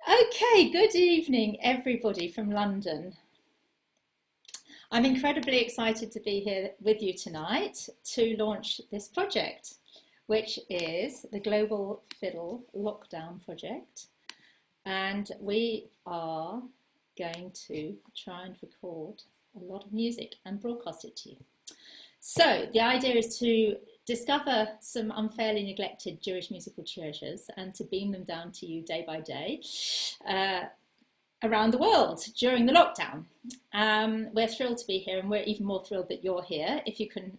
Okay, good evening, everybody from London. I'm incredibly excited to be here with you tonight to launch this project, which is the Global Fidl Lockdown Project. And we are going to try and record a lot of music and broadcast it to you. So the idea is to discover some unfairly neglected Jewish musical treasures and to beam them down to you day by day around the world during the lockdown. We're thrilled to be here, and we're even more thrilled that you're here. If you can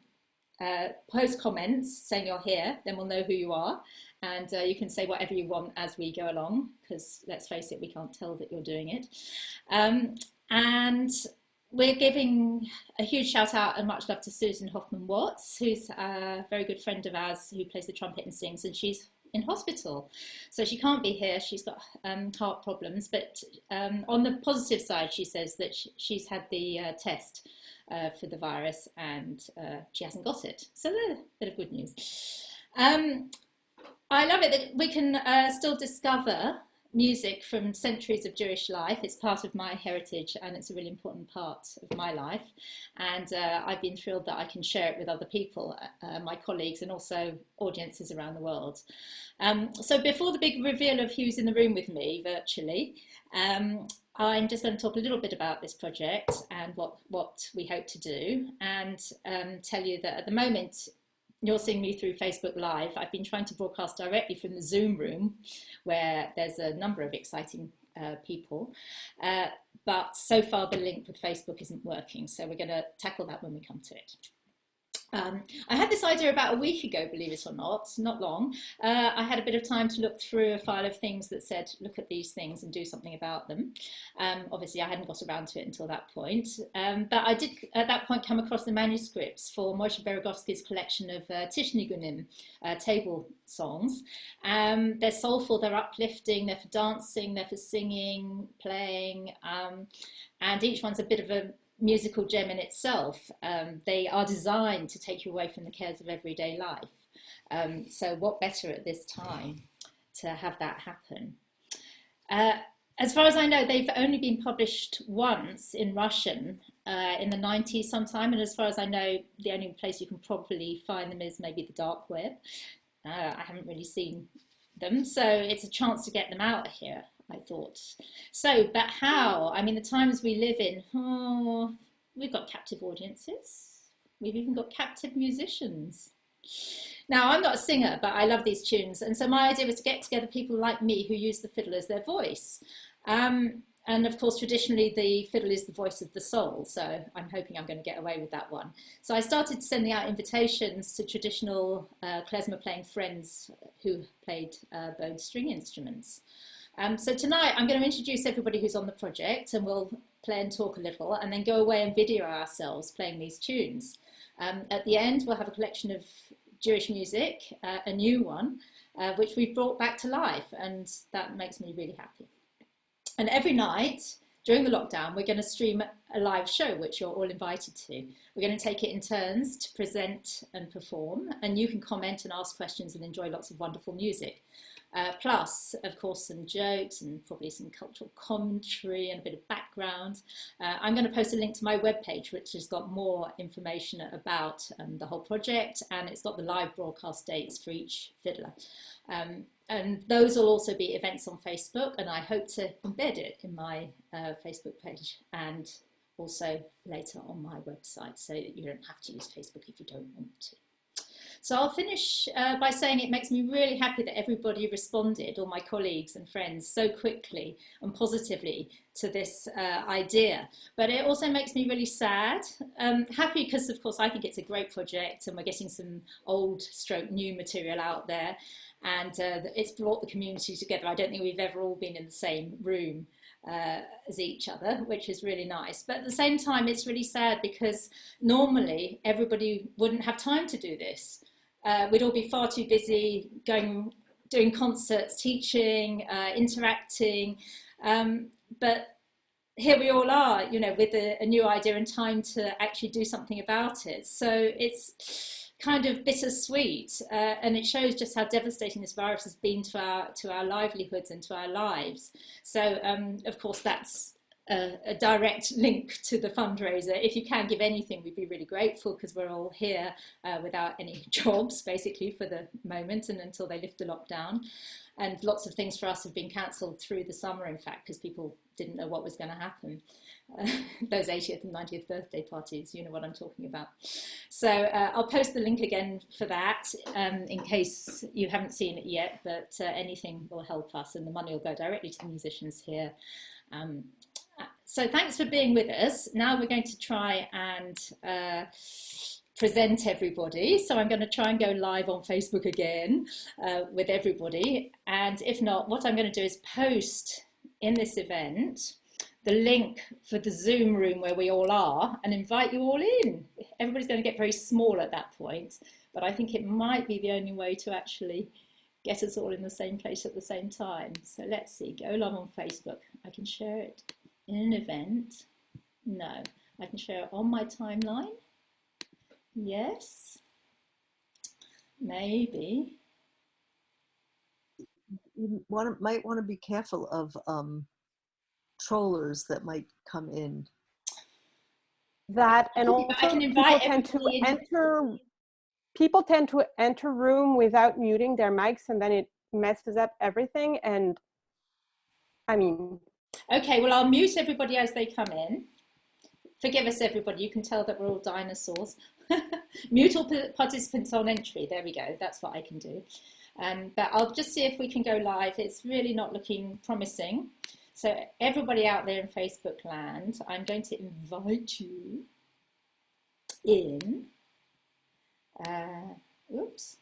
post comments saying you're here, then we'll know who you are, and you can say whatever you want as we go along, because let's face it, we can't tell that you're doing it. And we're giving a huge shout out and much love to Susan Hoffman-Watts, who's a very good friend of ours who plays the trumpet and sings, and she's in hospital. So she can't be here, she's got heart problems, but on the positive side, she says that she's had the test for the virus and she hasn't got it. So a bit of good news. I love it that we can still discover music from centuries of Jewish life. It's part of my heritage and it's a really important part of my life, and I've been thrilled that I can share it with other people, my colleagues and also audiences around the world. So before the big reveal of who's in the room with me virtually, I'm just going to talk a little bit about this project and what we hope to do, and tell you that at the moment you're seeing me through Facebook Live. I've been trying to broadcast directly from the Zoom room where there's a number of exciting people, but so far the link with Facebook isn't working, so we're going to tackle that when we come to it. I had this idea about a week ago, believe it or not long. I had a bit of time to look through a file of things that said, look at these things and do something about them. Obviously, I hadn't got around to it until that point. But I did, at that point, come across the manuscripts for Moshe Beregovski's collection of Tish-Nigunim table songs. They're soulful, they're uplifting, they're for dancing, they're for singing, playing, and each one's a bit of a musical gem in itself. They are designed to take you away from the cares of everyday life. So what better at this time to have that happen? As far as I know, they've only been published once in Russian in the 90s sometime, and as far as I know, the only place you can probably find them is maybe the dark web. I haven't really seen them, so it's a chance to get them out here, I thought. So, but how? I mean, the times we live in, we've got captive audiences. We've even got captive musicians. Now, I'm not a singer, but I love these tunes. And so my idea was to get together people like me who use the fiddle as their voice. And of course, traditionally, the fiddle is the voice of the soul. So I'm hoping I'm going to get away with that one. So I started sending out invitations to traditional klezmer playing friends who played bowed string instruments. So tonight I'm going to introduce everybody who's on the project, and we'll play and talk a little and then go away and video ourselves playing these tunes. At the end we'll have a collection of Jewish music, a new one, which we've brought back to life, and that makes me really happy. And every night during the lockdown we're going to stream a live show which you're all invited to. We're going to take it in turns to present and perform, and you can comment and ask questions and enjoy lots of wonderful music. Plus, of course, some jokes and probably some cultural commentary and a bit of background. I'm going to post a link to my webpage, which has got more information about the whole project, and it's got the live broadcast dates for each fiddler. And those will also be events on Facebook, and I hope to embed it in my Facebook page and also later on my website, so that you don't have to use Facebook if you don't want to. So I'll finish by saying it makes me really happy that everybody responded, all my colleagues and friends, so quickly and positively to this idea. But it also makes me really sad. Happy because, of course, I think it's a great project and we're getting some old stroke new material out there, and it's brought the community together. I don't think we've ever all been in the same room as each other, which is really nice. But at the same time, it's really sad because normally everybody wouldn't have time to do this. We'd all be far too busy doing concerts, teaching, interacting. But here we all are, you know, with a new idea and time to actually do something about it. So it's kind of bittersweet, and it shows just how devastating this virus has been to our livelihoods and to our lives. So, of course, that's a direct link to the fundraiser. If you can give anything, we'd be really grateful, because we're all here without any jobs, basically, for the moment and until they lift the lockdown. And lots of things for us have been cancelled through the summer, in fact, because people didn't know what was going to happen. Those 80th and 90th birthday parties, you know what I'm talking about. So I'll post the link again for that, in case you haven't seen it yet, but anything will help us, and the money will go directly to the musicians here. So thanks for being with us. Now we're going to try and present everybody. So I'm going to try and go live on Facebook again with everybody. And if not, what I'm going to do is post in this event the link for the Zoom room where we all are, and invite you all in. Everybody's going to get very small at that point, but I think it might be the only way to actually get us all in the same place at the same time. So let's see, go live on Facebook. I can share it in an event. No, I can share it on my timeline. Yes, maybe. You might want to be careful of trollers that might come in. That, and also I can invite people tend to enter room without muting their mics, and then it messes up everything. And I mean, okay, well, I'll mute everybody as they come in. Forgive us, everybody. You can tell that we're all dinosaurs. Mute all participants on entry. There we go. That's what I can do. But I'll just see if we can go live. It's really not looking promising. So everybody out there in Facebook land, I'm going to invite you in. Oops.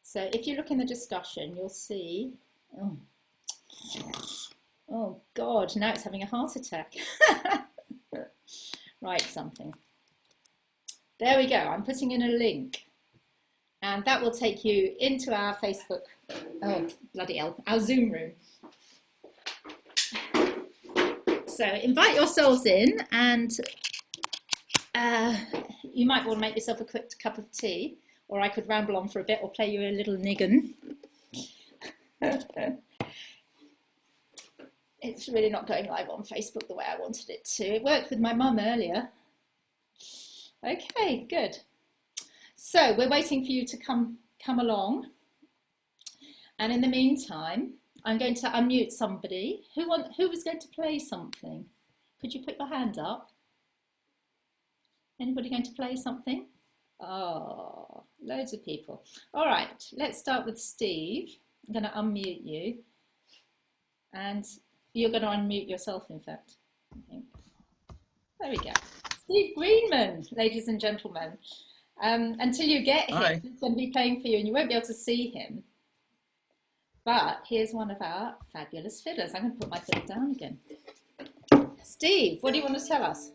So if you look in the discussion, you'll see. Oh God! Now it's having a heart attack. Write something. There we go. I'm putting in a link, and that will take you into our Facebook. Oh bloody hell! Our Zoom room. So invite yourselves in, and you might want to make yourself a quick cup of tea, or I could ramble on for a bit or play you a little niggin. It's really not going live on Facebook the way I wanted it to. It worked with my mum earlier. Okay, good. So we're waiting for you to come along. And in the meantime, I'm going to unmute somebody. Who was going to play something? Could you put your hand up? Anybody going to play something? Oh, loads of people. All right, let's start with Steve. I'm going to unmute you. And you're going to unmute yourself, in fact. I think. There we go. Steve Greenman, ladies and gentlemen. Until you get here, he's going to be playing for you, and you won't be able to see him. But here's one of our fabulous fiddlers. I'm going to put my fiddle down again. Steve, what do you want to tell us?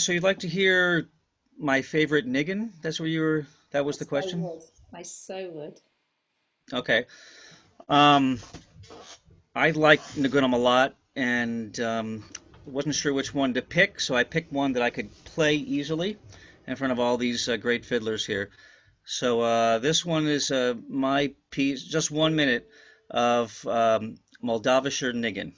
So you'd like to hear my favorite niggin? That's where you were. That was the question. I so would. Okay. I like Nigunim a lot, and wasn't sure which one to pick, so I picked one that I could play easily in front of all these great fiddlers here. So this one is my piece, just 1 minute of Moldavischer Niggin.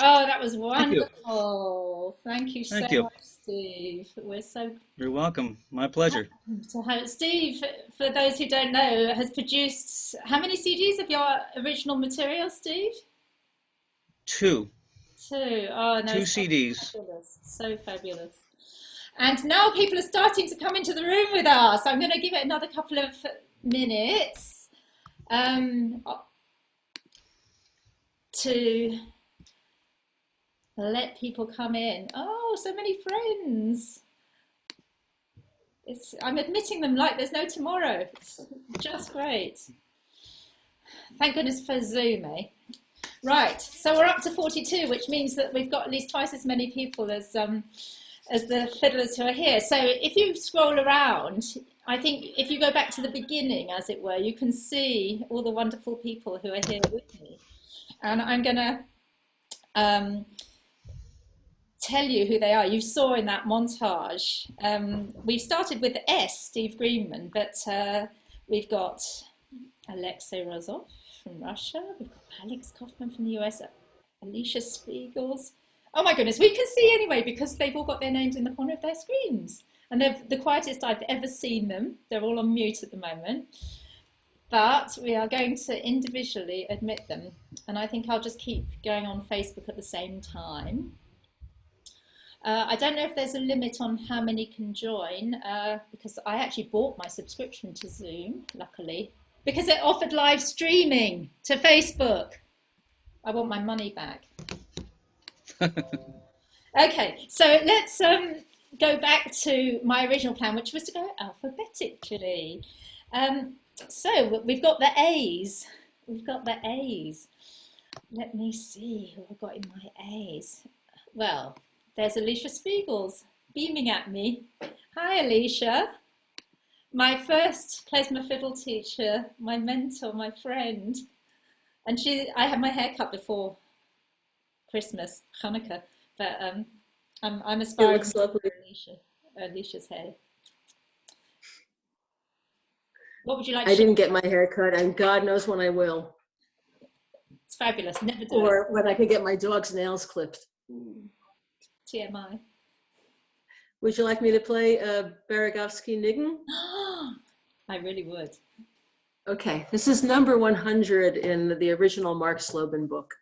Oh, that was Thank you. wonderful. Thank you so Thank you. much, Steve. We're so You're welcome. My pleasure. happy to have Steve, for those who don't know, has produced how many CDs of your original material, Steve? Two. Two. Oh, no, Two so CDs. fabulous. So fabulous. And now people are starting to come into the room with us. I'm going to give it another couple of minutes to let people come in. Oh, so many friends. I'm admitting them like there's no tomorrow. It's just great. Thank goodness for Zoom, eh? Right, so we're up to 42, which means that we've got at least twice as many people as the fiddlers who are here. So if you scroll around, I think if you go back to the beginning, as it were, you can see all the wonderful people who are here with me. And I'm going to tell you who they are. You saw in that montage. We started with S, Steve Greenman, but we've got Alexsei Rozov from Russia. We've got Alex Koffman from the US, Alicia Svigals. Oh my goodness, we can see anyway because they've all got their names in the corner of their screens. And they're the quietest I've ever seen them. They're all on mute at the moment. But we are going to individually admit them. And I think I'll just keep going on Facebook at the same time. I don't know if there's a limit on how many can join because I actually bought my subscription to Zoom, luckily, because it offered live streaming to Facebook. I want my money back. Okay, so let's go back to my original plan, which was to go alphabetically. So we've got the A's. We've got the A's. Let me see who I've got in my A's. Well, there's Alicia Svigals beaming at me. Hi, Alicia. My first klezmer fiddle teacher, my mentor, my friend. And I had my hair cut before Christmas, Hanukkah, but I'm aspiring. It looks lovely. Alicia's hair. What would you like to I didn't get my hair cut, and God knows when I will. It's fabulous. Never do or it. when I can get my dog's nails clipped. TMI. Would you like me to play Beregovski Nign? I really would. Okay, this is number 100 in the original Mark Slobin book.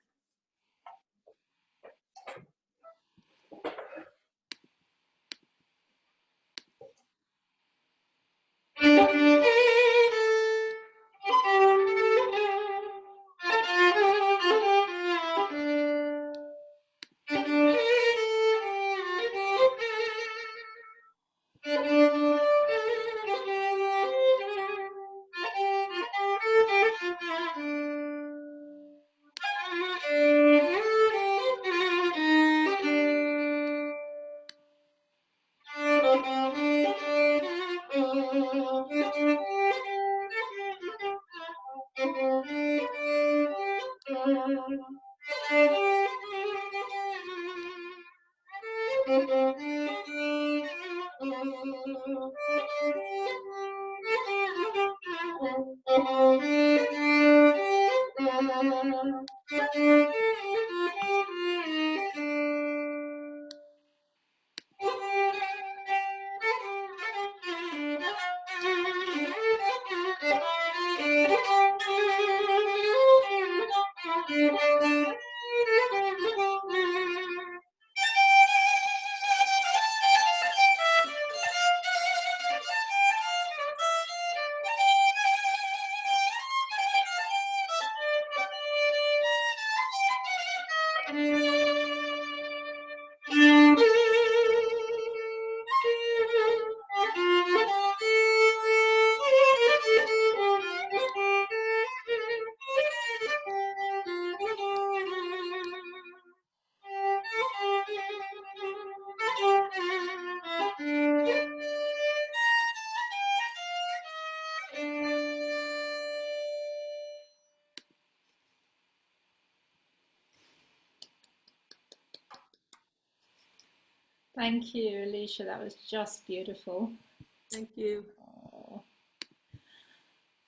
Thank you, Alicia. That was just beautiful. Thank you. Oh.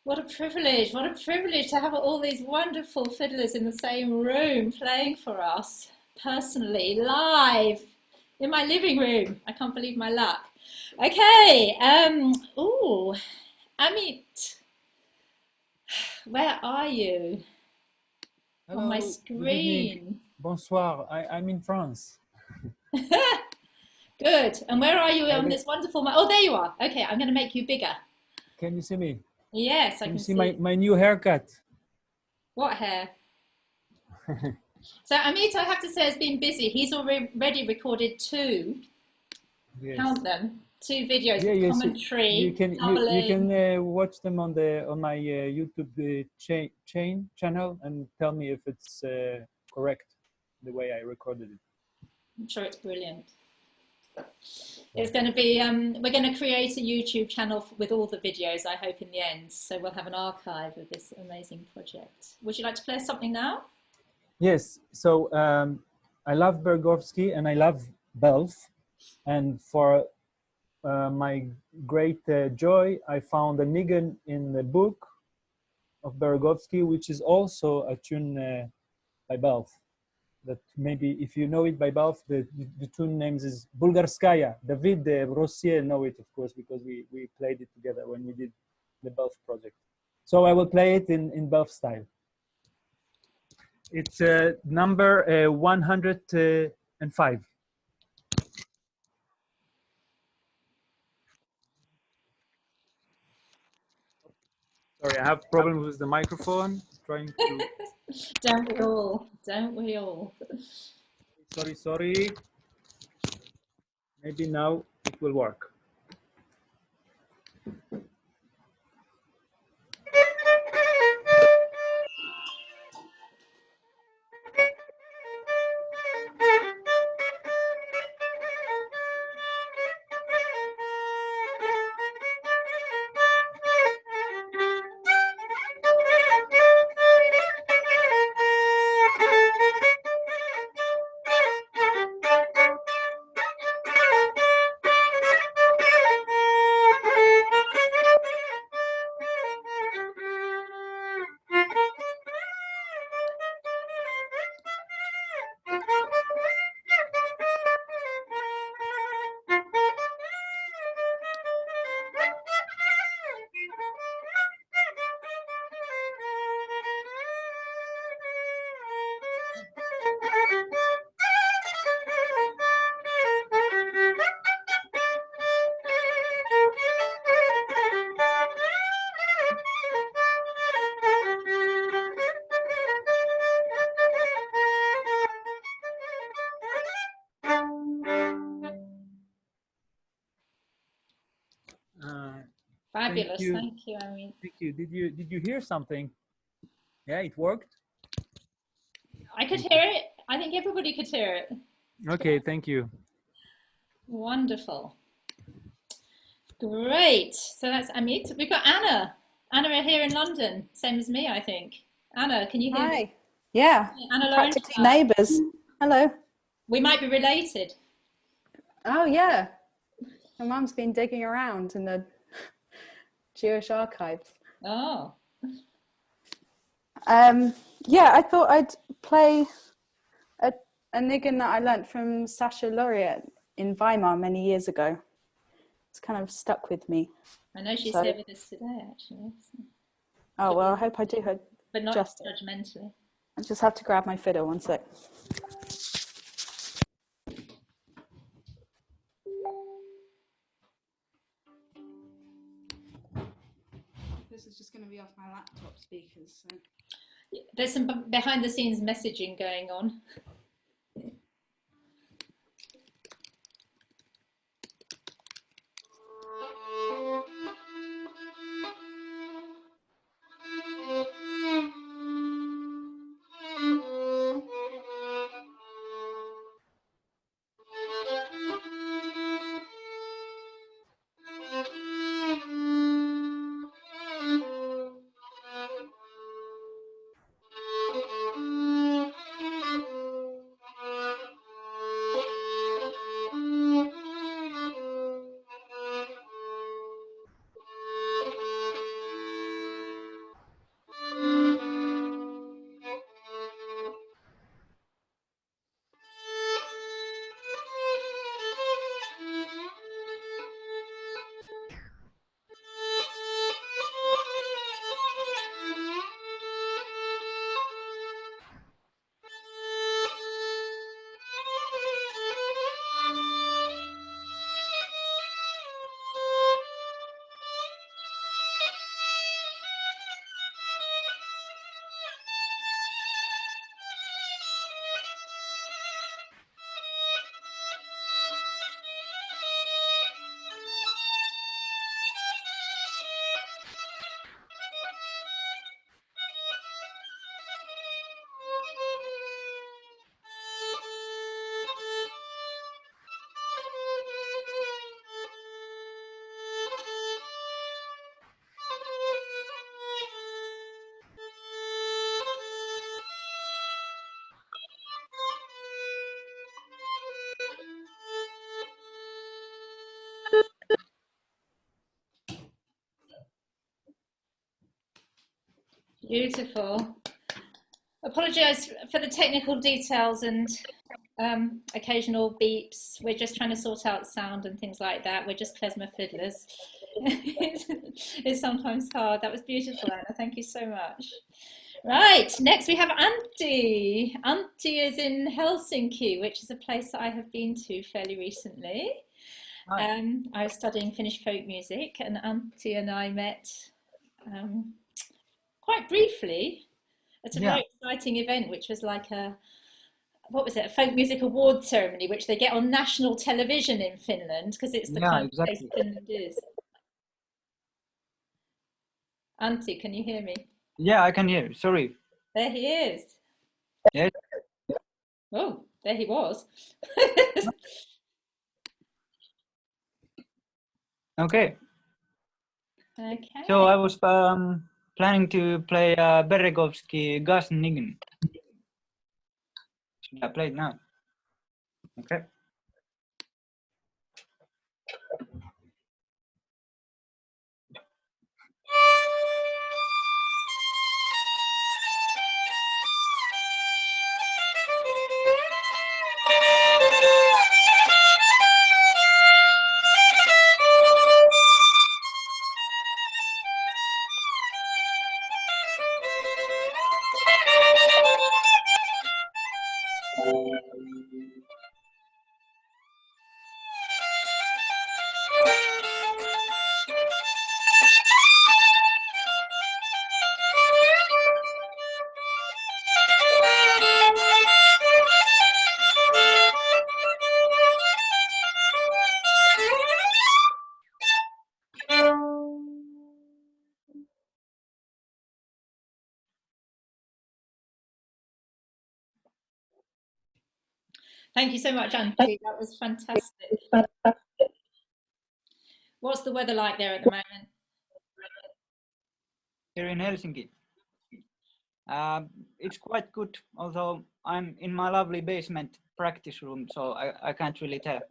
What a privilege to have all these wonderful fiddlers in the same room playing for us. personally live in my living room. I can't believe my luck. Okay. Oh, Amit, where are you? Hello, On my good evening. screen. Bonsoir. I'm in France. Good. And where are you on I- this wonderful? Oh, there you are. Okay, I'm going to make you bigger. Can you see me? Yes, I Can you can see see. my new haircut? What hair? So Amit, I have to say, has been busy. He's already recorded two. Yes. Count them. Two videos Yeah, with yes. commentary, You can doubling. watch them on my YouTube channel and tell me if it's correct the way I recorded it. I'm sure it's brilliant. It's going to be, we're going to create a YouTube channel with all the videos, I hope, in the end. So we'll have an archive of this amazing project. Would you like to play something now? Yes. So I love Beregovski and I love Belf, and for my great joy, I found a niggin in the book of Beregovski, which is also a tune by Belf. That maybe if you know it by Belf, the tune names is Bulgarskaya. David Rossier know it, of course, because we played it together when we did the Belf project. So I will play it in Belf style. It's number 105. Sorry, I have problems with the microphone. Trying to. Don't we all? Don't we all? Sorry. Maybe now it will work. Fabulous. Thank you, Irene. Thank you. Did you hear something? Yeah, it worked. I could hear it. I think everybody could hear it. Okay, thank you. Wonderful. Great. So that's Amit. We've got Anna. Anna here in London, same as me, I think. Anna, can you hear me? Hi. Yeah. Anna Practically Lorenstein. neighbours. Hello. We might be related. Oh yeah. My mum's been digging around in the Jewish archives. Oh. Yeah, I thought I'd play a niggin that I learnt from Sasha Laureate in Weimar many years ago. It's kind of stuck with me. I know she's here with us today, actually. Oh, well, I hope I do her but not justice. judgmentally. I just have to grab my fiddle, one sec. This is just going to be off my laptop speakers. So. There's some behind the scenes messaging going on. Beautiful. Apologise for the technical details and occasional beeps. We're just trying to sort out sound and things like that. We're just klezmer fiddlers. It's sometimes hard. That was beautiful, Anna. Thank you so much. Right, next we have Antti. Antti is in Helsinki, which is a place that I have been to fairly recently. I was studying Finnish folk music, and Antti and I met quite briefly at a very exciting event, which was like a folk music award ceremony, which they get on national television in Finland, because it's the kind of place Finland is. Antti, can you hear me? Yeah, I can hear you. Sorry. There he is. Yes. Oh, there he was. Okay. Okay. So I was planning to play Beregovski Niggin. Should I play it now? Okay. Thank you so much, Antti. That was fantastic. What's the weather like there at the moment? Here in Helsinki. It's quite good, although I'm in my lovely basement practice room, so I can't really tell.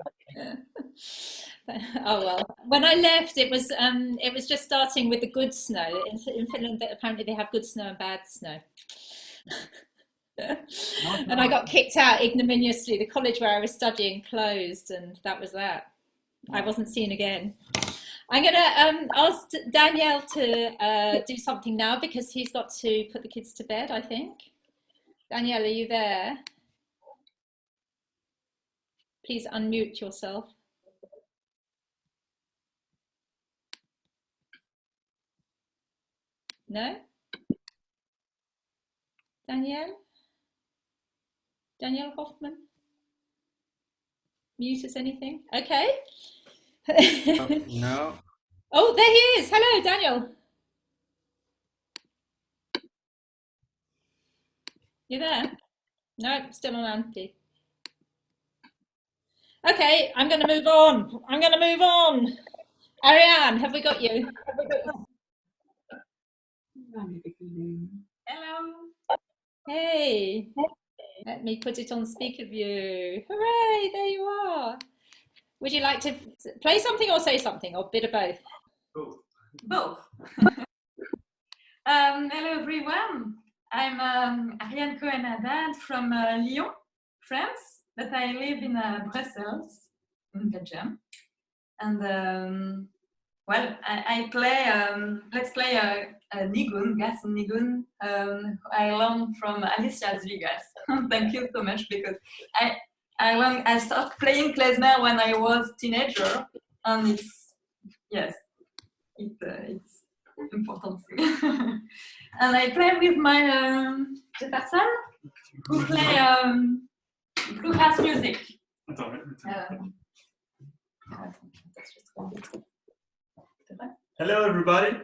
Oh well, when I left, it was just starting with the good snow. In Finland, apparently they have good snow and bad snow. And I got kicked out ignominiously. The college where I was studying closed, and that was that. I wasn't seen again. I'm going to ask Daniel to do something now, because he's got to put the kids to bed, I think. Daniel, are you there? Please unmute yourself. No? Daniel? Daniel Hoffman? Mute us anything? Okay. No. Oh, there he is. Hello, Daniel. You there? No, still on Antti. Okay, I'm going to move on. Ariane, have we got you? Hello. Hey. Let me put it on speaker view. Hooray, there you are. Would you like to play something or say something, or a bit of both? Both. Hello everyone. I'm Ariane Cohen-Adad from Lyon, France, but I live in Brussels, in Belgium. And well, I play, let's play a Nigun, Gas Nigun. I learned from Alicia Svigals. Thank you so much, because I started playing Klezmer when I was teenager, and it's important thing. And I play with my Jefferson, who play bluegrass music. Hello, everybody.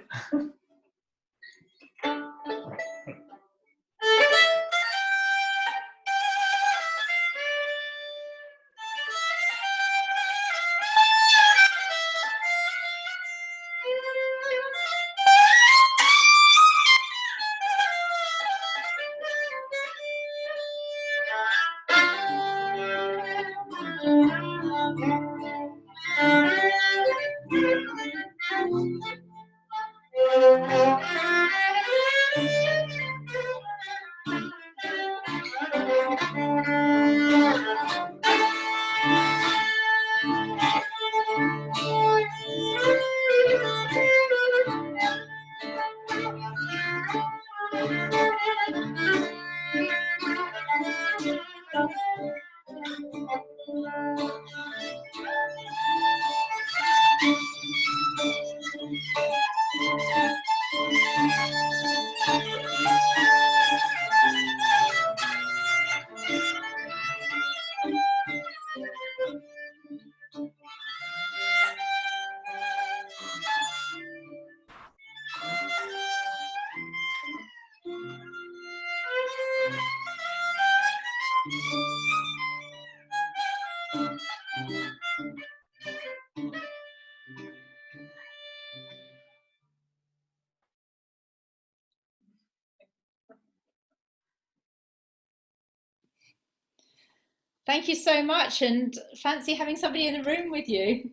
Thank you so much, and fancy having somebody in the room with you.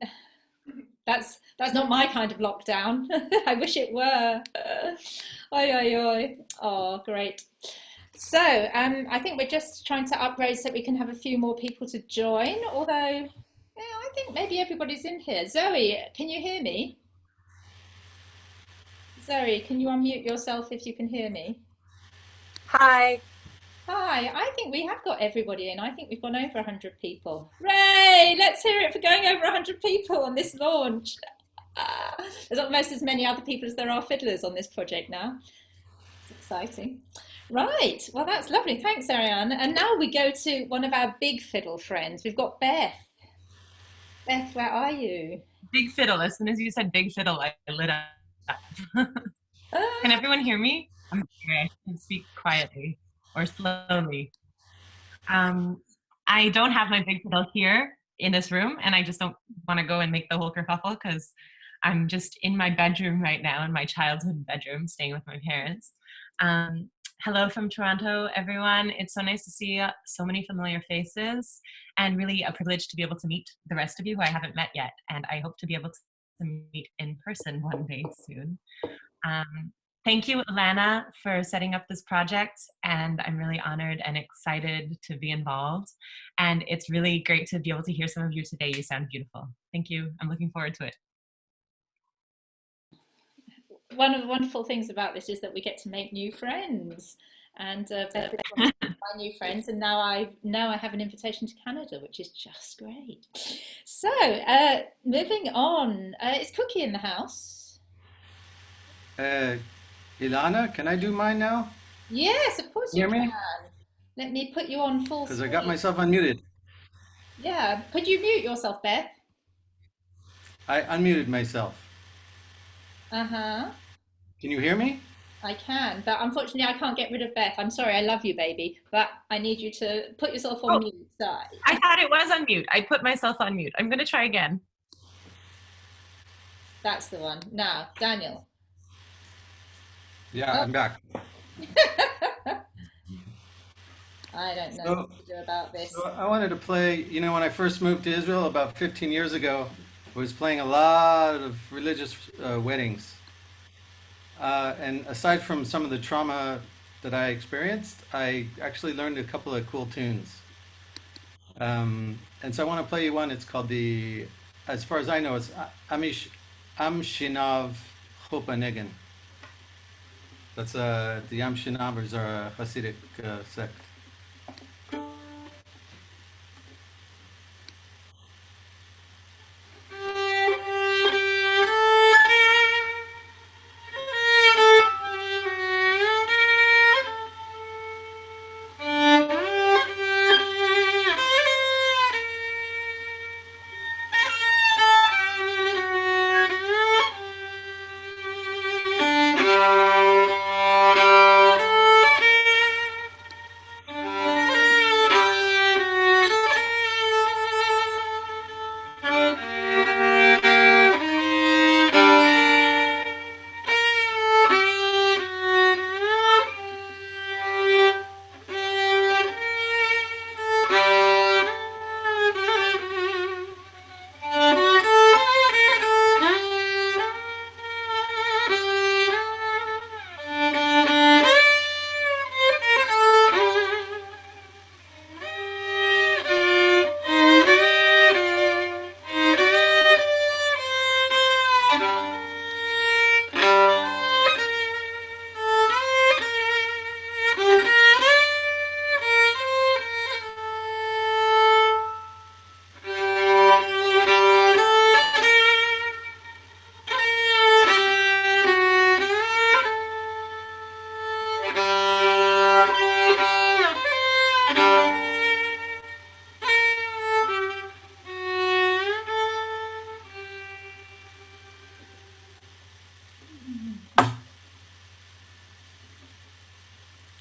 That's not my kind of lockdown. I wish it were. Oi, oi, oi. Oh, great. So I think we're just trying to upgrade so we can have a few more people to join, although yeah, I think maybe everybody's in here. Zoe, can you hear me? Zoe, can you unmute yourself if you can hear me? Hi. Hi, I think we have got everybody in. I think we've gone over 100 people. Ray, let's hear it for going over 100 people on this launch. There's almost as many other people as there are fiddlers on this project now. It's exciting. Right, well, that's lovely. Thanks, Ariane. And now we go to one of our big fiddle friends. We've got Beth. Beth, where are you? Big fiddle. As soon as you said big fiddle, I lit up. Can everyone hear me? I'm sorry, I can speak quietly or slowly. I don't have my big fiddle here in this room, and I just don't want to go and make the whole kerfuffle because I'm just in my bedroom right now, in my childhood bedroom, staying with my parents. Hello from Toronto, everyone. It's so nice to see so many familiar faces, and really a privilege to be able to meet the rest of you who I haven't met yet, and I hope to be able to meet in person one day soon. Thank you, Ilana, for setting up this project, and I'm really honored and excited to be involved. And it's really great to be able to hear some of you today. You sound beautiful. Thank you. I'm looking forward to it. One of the wonderful things about this is that we get to make new friends, and my new friends, and now I have an invitation to Canada, which is just great. So moving on, is Cookie in the house? Ilana, can I do mine now? Yes, of course you Hear me? can. Let me put you on full Because screen. I got myself unmuted. Yeah, could you mute yourself, Beth? I unmuted myself. Uh-huh. Can you hear me? I can, but unfortunately I can't get rid of Beth. I'm sorry, I love you, baby, but I need you to put yourself on mute. So I thought it was on mute. I put myself on mute. I'm going to try again. That's the one. Now, Daniel. Yeah, I'm back. I don't know what to do about this. So I wanted to play, you know, when I first moved to Israel about 15 years ago, I was playing a lot of religious weddings. And aside from some of the trauma that I experienced, I actually learned a couple of cool tunes. And so I want to play you one. It's called as far as I know, it's Am Shinav Chupa Nigan. That's the Am Shinavers are a Hasidic sect.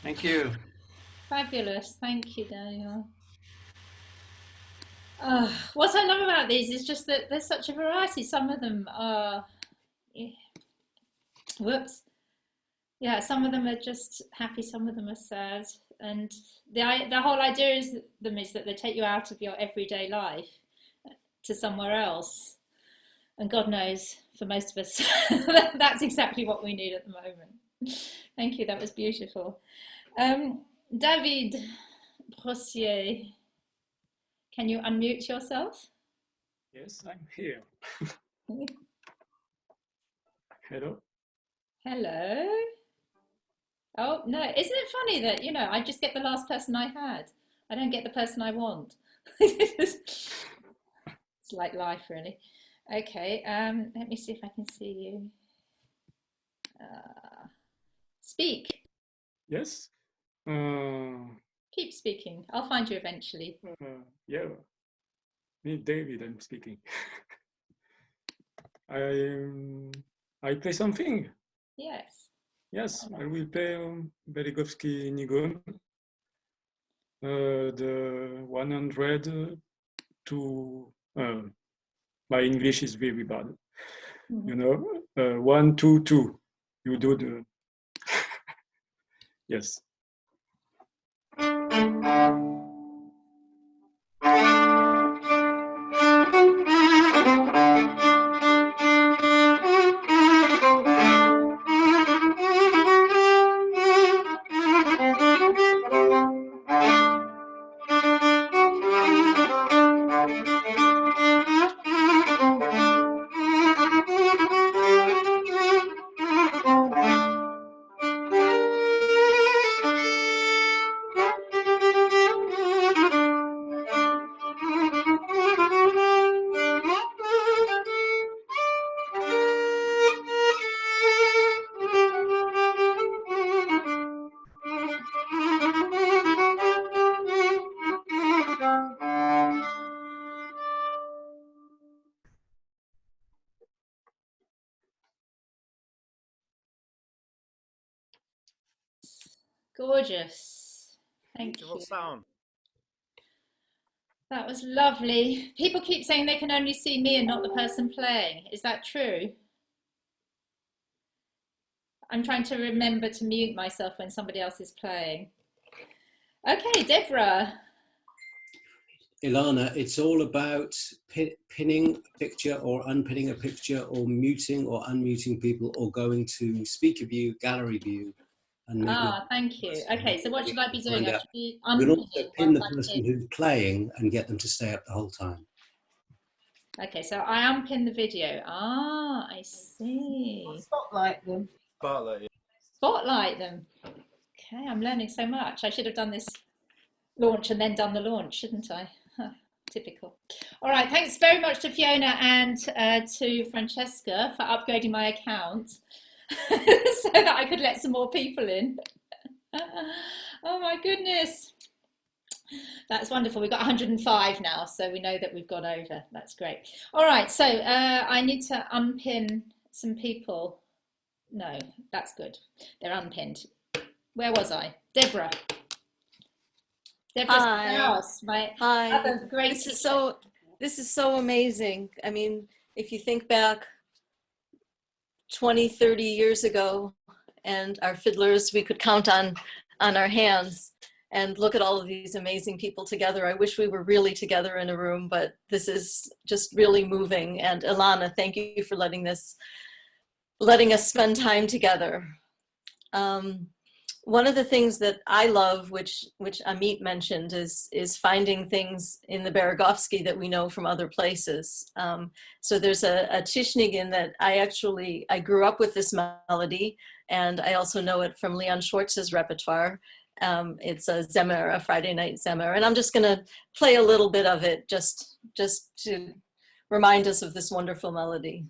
Thank you. Fabulous. Thank you, Daniel. What I love about these is just that there's such a variety. Some of them are, whoops. Yeah, some of them are just happy, some of them are sad. And the whole idea is that they take you out of your everyday life to somewhere else. And God knows, for most of us, that's exactly what we need at the moment. Thank you, that was beautiful. David Brossier, can you unmute yourself? Yes, I'm here. Hello. Hello. Oh, no, isn't it funny that, you know, I just get the last person I had. I don't get the person I want. It's like life, really. Okay, let me see if I can see you. Speak. Yes. Keep speaking. I'll find you eventually. Yeah. Me, David, I'm speaking. I play something. Yes. Yes, I will play Beregovski Nigun. The 100 to my English is very bad. You know, 1, 2, 2. You do the yes. Gorgeous. Thank you. Sound. That was lovely. People keep saying they can only see me and not the person playing. Is that true? I'm trying to remember to mute myself when somebody else is playing. Okay, Deborah. Ilana, it's all about pinning a picture or unpinning a picture or muting or unmuting people or going to speaker view, gallery view. And thank you. Okay, so what should I be doing? I should be you can also unpinning pin the once I person pin. who's playing and get them to stay up the whole time. Okay, so I unpin the video. I see. Spotlight them. Spotlight. Spotlight them. Okay, I'm learning so much. I should have done this launch and then done the launch, shouldn't I? Typical. All right, thanks very much to Fiona and to Francesca for upgrading my account so that I could let some more people in. Oh my goodness. That's wonderful. We've got 105 now, so we know that we've gone over. That's great. All right, so I need to unpin some people. No, that's good. They're unpinned. Where was I? Deborah. Deborah Strauss, my other great teacher. This is so amazing. I mean, if you think back 20, 30 years ago, and our fiddlers we could count on our hands, and look at all of these amazing people together. I wish we were really together in a room, but this is just really moving. And Ilana, thank you for letting us spend time together. One of the things that I love, which Amit mentioned, is finding things in the Beregovski that we know from other places. So there's a Tish-Nigunim that I grew up with this melody, and I also know it from Leon Schwartz's repertoire. It's a Zemer, a Friday night Zemer, and I'm just going to play a little bit of it just to remind us of this wonderful melody.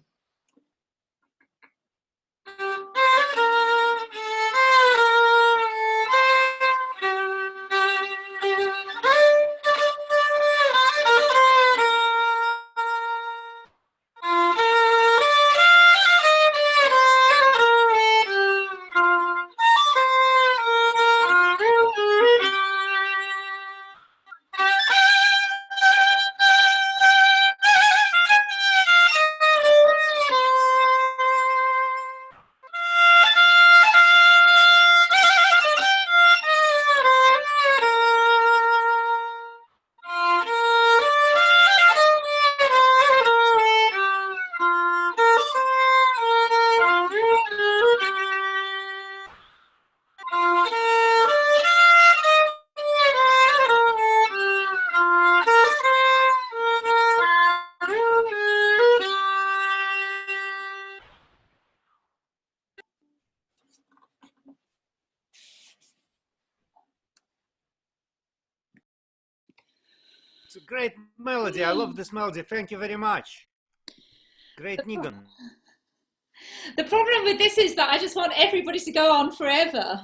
It's a great melody. I love this melody. Thank you very much. Great Nigun. The problem with this is that I just want everybody to go on forever.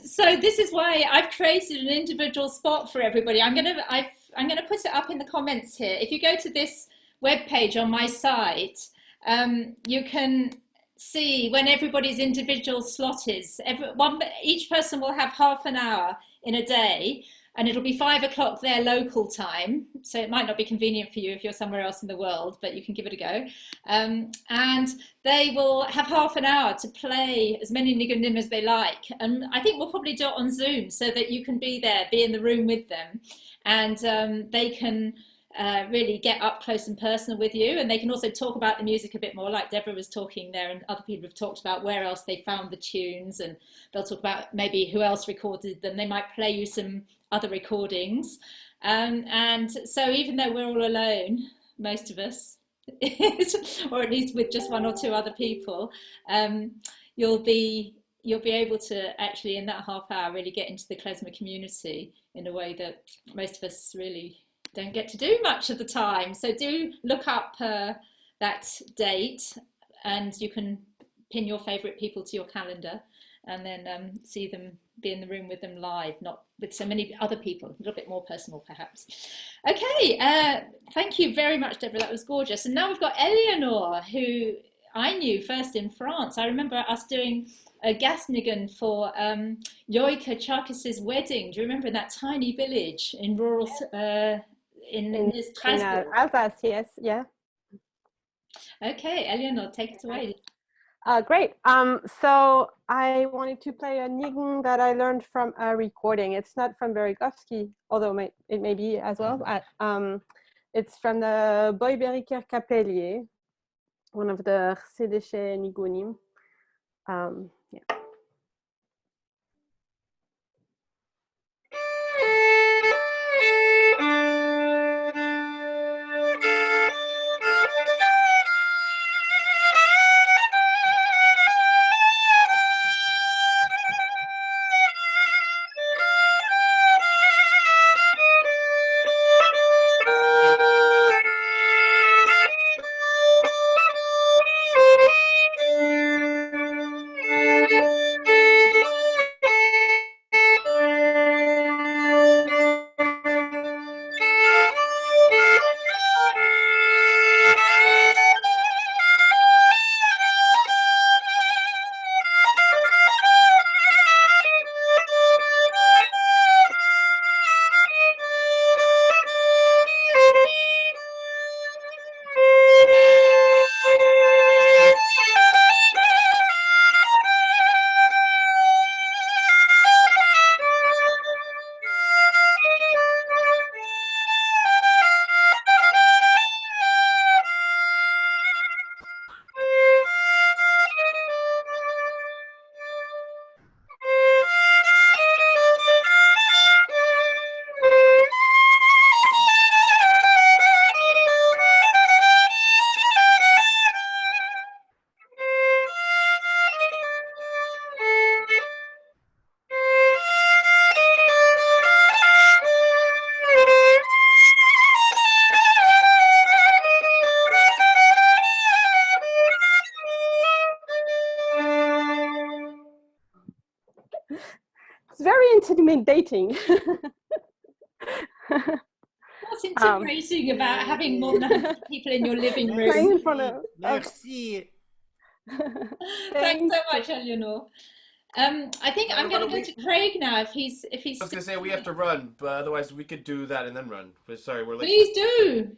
So this is why I've created an individual spot for everybody. I'm gonna put it up in the comments here. If you go to this web page on my site, you can see when everybody's individual slot is. Each person will have half an hour in a day, and it'll be 5 o'clock their local time. So it might not be convenient for you if you're somewhere else in the world, but you can give it a go. And they will have half an hour to play as many Nigunim as they like. And I think we'll probably do it on Zoom so that you can be there, be in the room with them. And they can really get up close and personal with you. And they can also talk about the music a bit more, like Deborah was talking there, and other people have talked about where else they found the tunes, and they'll talk about maybe who else recorded them. They might play you some other recordings. And so even though we're all alone, most of us, or at least with just 1 or 2 other people, you'll be able to actually in that half hour really get into the Klezmer community in a way that most of us really don't get to do much of the time. So do look up that date, and you can pin your favorite people to your calendar, and then see them, be in the room with them live, not with so many other people, a little bit more personal perhaps. Okay, thank you very much, Deborah, that was gorgeous. And now we've got Eléonore, who I knew first in France. I remember us doing a Gasnigan for Yoika Charkis's wedding. Do you remember, in that tiny village in rural, in Strasbourg? Alsace, yes, yeah. Okay, Eléonore, take it away. Great. So I wanted to play a Nigun that I learned from a recording. It's not from Beregovski, although it may be as well. It's from the Weisberger Capellier, one of the Tish-Nigunim. Yeah. It's very intimidating. What's intimidating about having more than 100 people in your living room? Playing in front of. Merci. Thanks so much, Eléonore. I think I'm going to go to Craig now. If he's. I was going to say we have to run, but otherwise we could do that and then run. But sorry, we're late. Please do.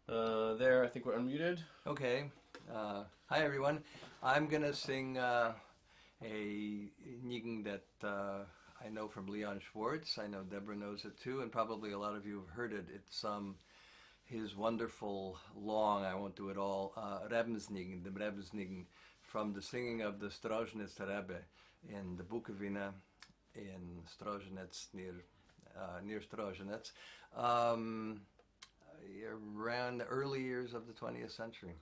There, I think we're unmuted. Okay. Hi everyone. I'm gonna sing a Nigun that I know from Leon Schwartz. I know Deborah knows it too, and probably a lot of you have heard it. It's his wonderful long, I won't do it all, Rebensnigen, the Rebensnigen, from the singing of the Strauss Rebbe in the Bukowina in Strauss near Strauss, around the early years of the 20th century.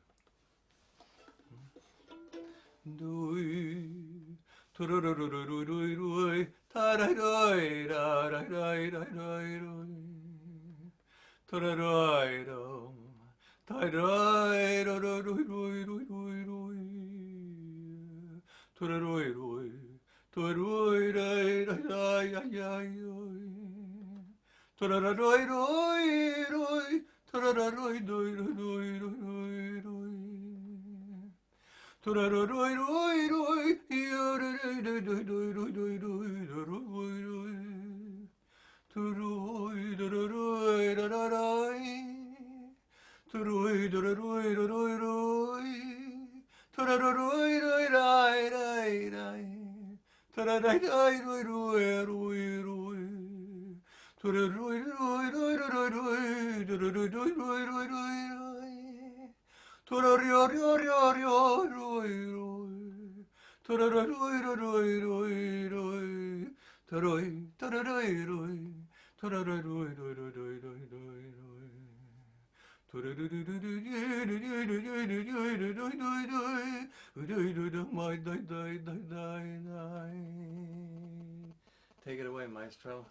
Take it away, maestro.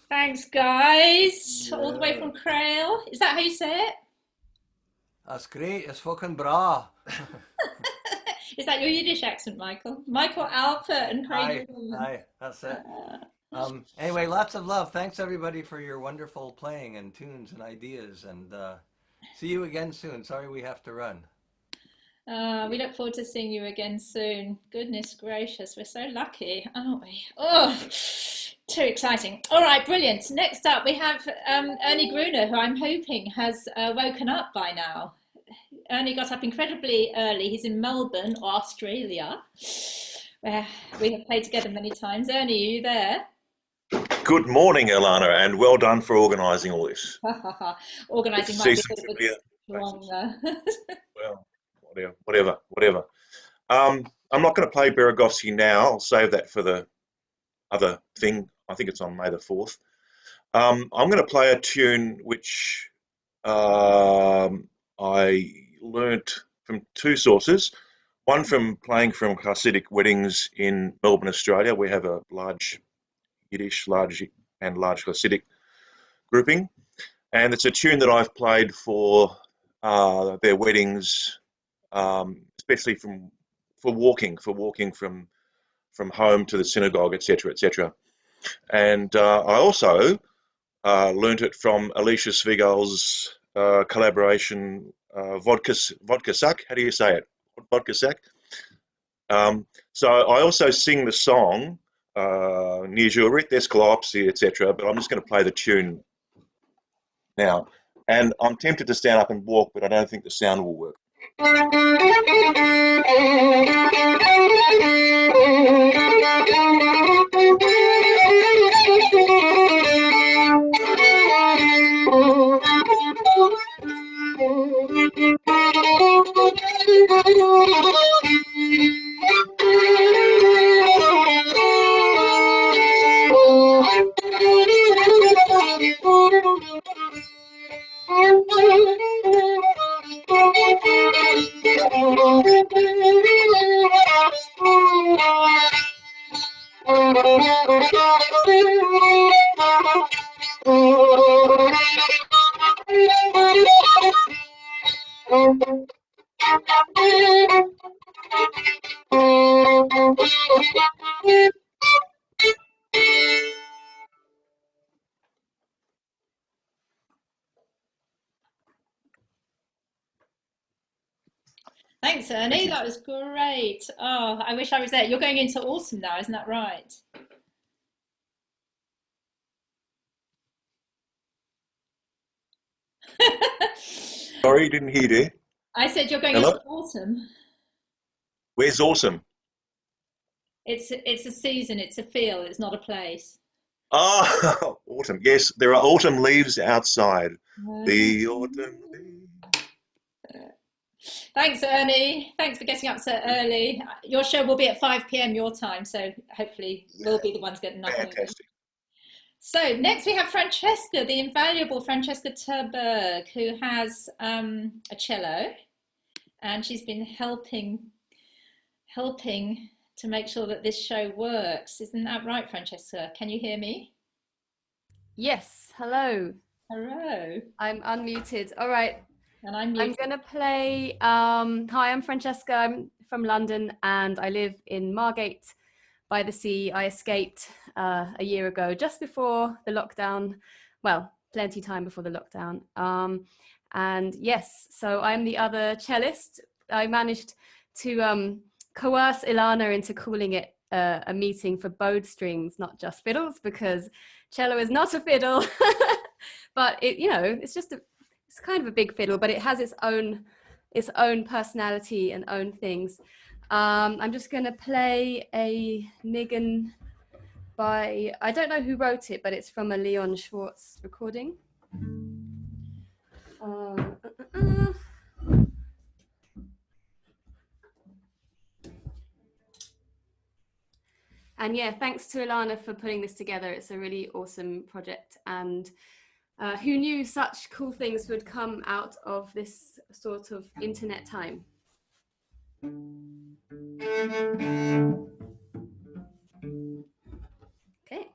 Thanks, guys. All the way from Crail. Is that how you say it? That's great. It's fucking bra. Is that your Yiddish accent, Michael? Michael Alpert and Craig. Aye, that's it. Anyway, lots of love. Thanks everybody for your wonderful playing and tunes and ideas, and see you again soon. Sorry we have to run. We look forward to seeing you again soon. Goodness gracious, we're so lucky, aren't we? Oh, too exciting. All right, brilliant. Next up, we have Ernie Gruner, who I'm hoping has woken up by now. Ernie got up incredibly early. He's in Melbourne, Australia, where we have played together many times. Ernie, are you there? Good morning, Ilana, and well done for organising all this. Organising might be a bit of a strong... Well, whatever. I'm not going to play Beregovski now. I'll save that for the other thing. I think it's on May the 4th. I'm going to play a tune which I learnt from two sources. One from playing from Hasidic weddings in Melbourne, Australia. We have a large Yiddish, large Hasidic grouping. And it's a tune that I've played for their weddings, especially for walking from home to the synagogue, etc., etc. And I also learnt it from Alicia Svigals' collaboration, Vodka Suck. How do you say it? Vodka Suck. So I also sing the song Nijurit, there's Kolopsy, etc. But I'm just going to play the tune now. And I'm tempted to stand up and walk, but I don't think the sound will work. Thanks, Ernie. That was great. Oh, I wish I was there. You're going into autumn now, isn't that right? Sorry, didn't hear you. I said you're going Hello? into autumn. Where's autumn? It's a season. It's a feel. It's not a place. Oh, autumn. Yes, there are autumn leaves outside. The autumn leaves. Thanks, Ernie. Thanks for getting up so early. Your show will be at 5 p.m. your time, so hopefully we'll be the ones getting up early. Fantastic. So next we have Francesca, the invaluable Francesca Ter-Berg, who has a cello, and she's been helping to make sure that this show works. Isn't that right, Francesca? Can you hear me? Yes, hello. Hello. I'm unmuted. All right. And I'm going to play, hi, I'm Francesca. I'm from London and I live in Margate by the sea. I escaped a year ago, just before the lockdown. Well, plenty time before the lockdown. And yes, so I'm the other cellist. I managed to coerce Ilana into calling it a meeting for bowed strings, not just fiddles, because cello is not a fiddle. But it, you know, it's kind of a big fiddle, but it has its own personality and own things. I'm just going to play a Niggun by, I don't know who wrote it, but it's from a Leon Schwartz recording. And yeah, thanks to Ilana for putting this together. It's a really awesome project, and who knew such cool things would come out of this sort of internet time. Okay.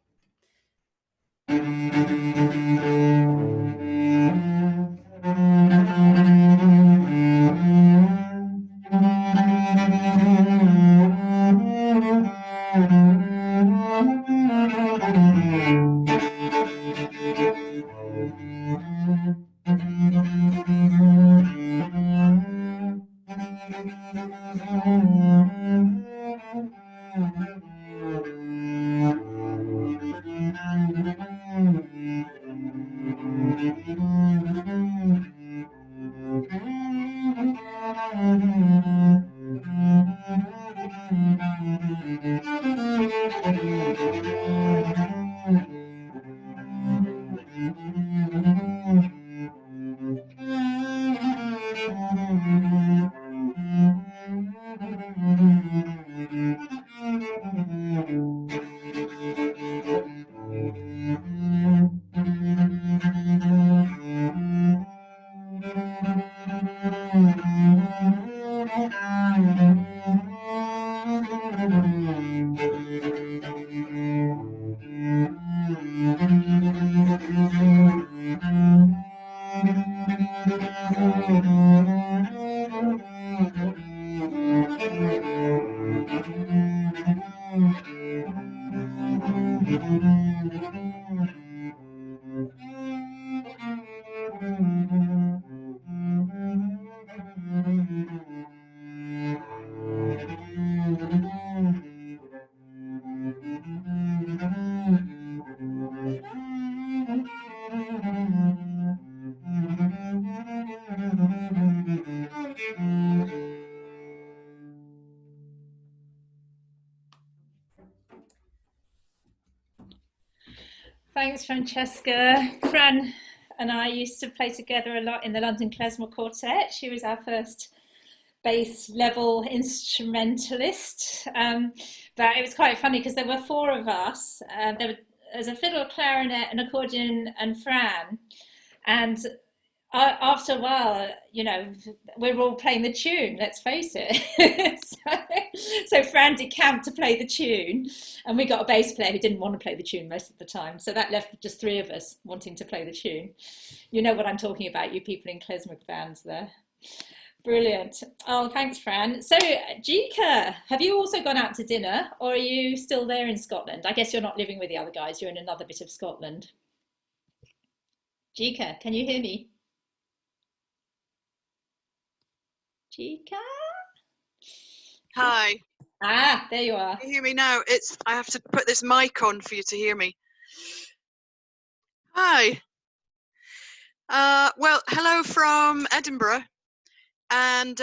Thanks, Francesca. Fran and I used to play together a lot in the London Klezmer Quartet. She was our first bass level instrumentalist. But it was quite funny because there were four of us. There was a fiddle, clarinet, an accordion, and Fran. And after a while, you know, we're all playing the tune, let's face it. So Fran decamped to play the tune, and we got a bass player who didn't want to play the tune most of the time. So that left just three of us wanting to play the tune. You know what I'm talking about, you people in Klezmer bands there. Brilliant. Oh, thanks, Fran. So, Jika, have you also gone out to dinner, or are you still there in Scotland? I guess you're not living with the other guys, you're in another bit of Scotland. Jika, can you hear me? Jika? Hi. Ah, there you are. Can you hear me now? I have to put this mic on for you to hear me. Hi. Well, hello from Edinburgh. And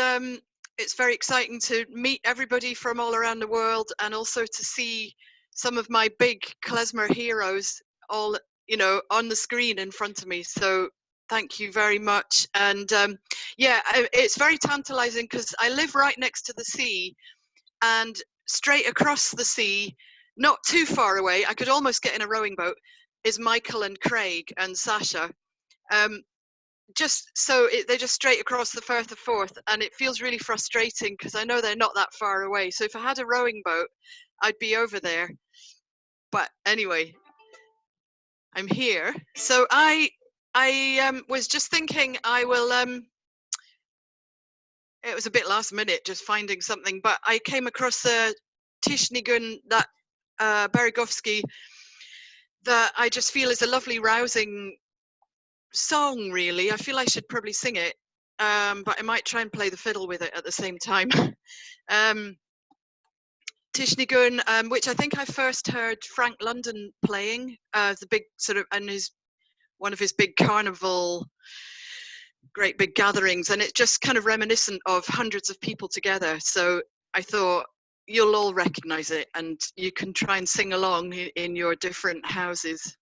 it's very exciting to meet everybody from all around the world, and also to see some of my big klezmer heroes all, you know, on the screen in front of me. So thank you very much. And yeah, it's very tantalizing because I live right next to the sea, and straight across the sea, not too far away, I could almost get in a rowing boat, is Michael and Craig and Sasha. Just so they're just straight across the Firth of Forth, and it feels really frustrating because I know they're not that far away. So if I had a rowing boat, I'd be over there. But anyway, I'm here. So I was just thinking I will. It was a bit last minute, just finding something, but I came across a Tish-Nigunim, that Beregovski, that I just feel is a lovely, rousing song, really. I feel I should probably sing it, but I might try and play the fiddle with it at the same time. Tish-Nigunim, which I think I first heard Frank London playing, the big sort of, and one of his big carnival, great big gatherings, and it's just kind of reminiscent of hundreds of people together. So I thought you'll all recognize it, and you can try and sing along in your different houses.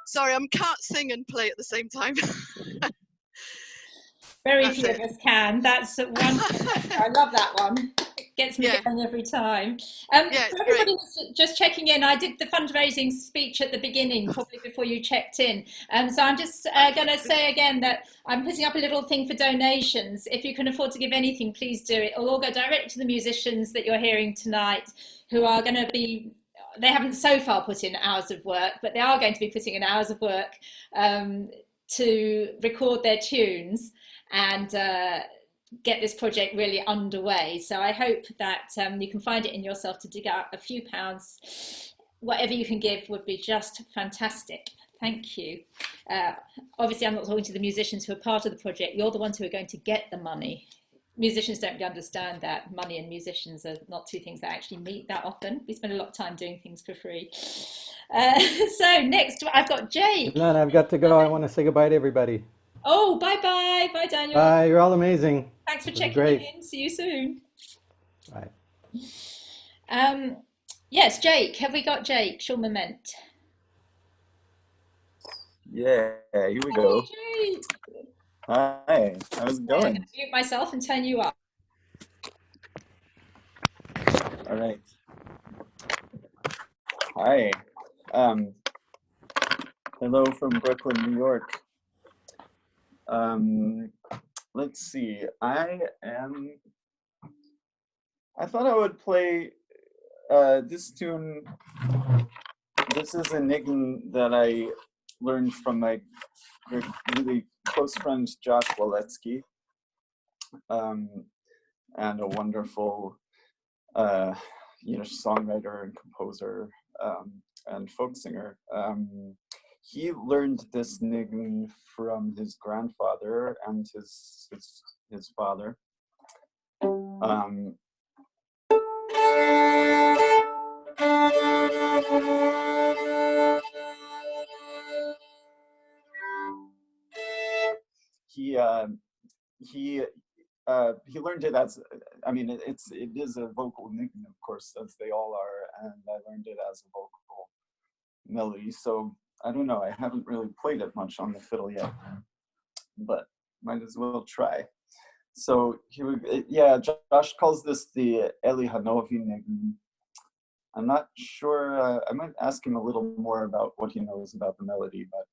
Sorry, I can't sing and play at the same time. Very few of us can. That's one. I love that one. It gets me going every time. For everybody who's just checking in, I did the fundraising speech at the beginning, probably before you checked in. So I'm just going to say again that I'm putting up a little thing for donations. If you can afford to give anything, please do it. It'll all go directly to the musicians that you're hearing tonight, who are going to be, they haven't so far put in hours of work, but they are going to be putting in hours of work to record their tunes and get this project really underway. So I hope that you can find it in yourself to dig out a few pounds. Whatever you can give would be just fantastic. Thank you. Obviously, I'm not talking to the musicians who are part of the project. You're the ones who are going to get the money. Musicians don't really understand that money and musicians are not two things that actually meet that often. We spend a lot of time doing things for free. So next, I've got Jake. Ilana, I've got to go. I want to say goodbye to everybody. Oh, bye-bye. Bye, Daniel. Bye. You're all amazing. Thanks for checking in. See you soon. Bye. Yes, Jake. Have we got Jake? Shulman-Ment. Yeah, here we go. Hey, Jake. Hi, how's it going? I'm going to mute myself and turn you up. All right. Hi. Hello from Brooklyn, New York. Let's see. I thought I would play this tune. This is a niggun that I learned from my really close friend Josh Waletsky, and a wonderful songwriter and composer and folk singer. He learned this niggun from his grandfather and his father. He learned it as, I mean, it is a vocal nickname, of course, as they all are, and I learned it as a vocal melody. So I don't know, I haven't really played it much on the fiddle yet, but might as well try. So yeah, Josh calls this the Eléonore nickname. I'm not sure, I might ask him a little more about what he knows about the melody, but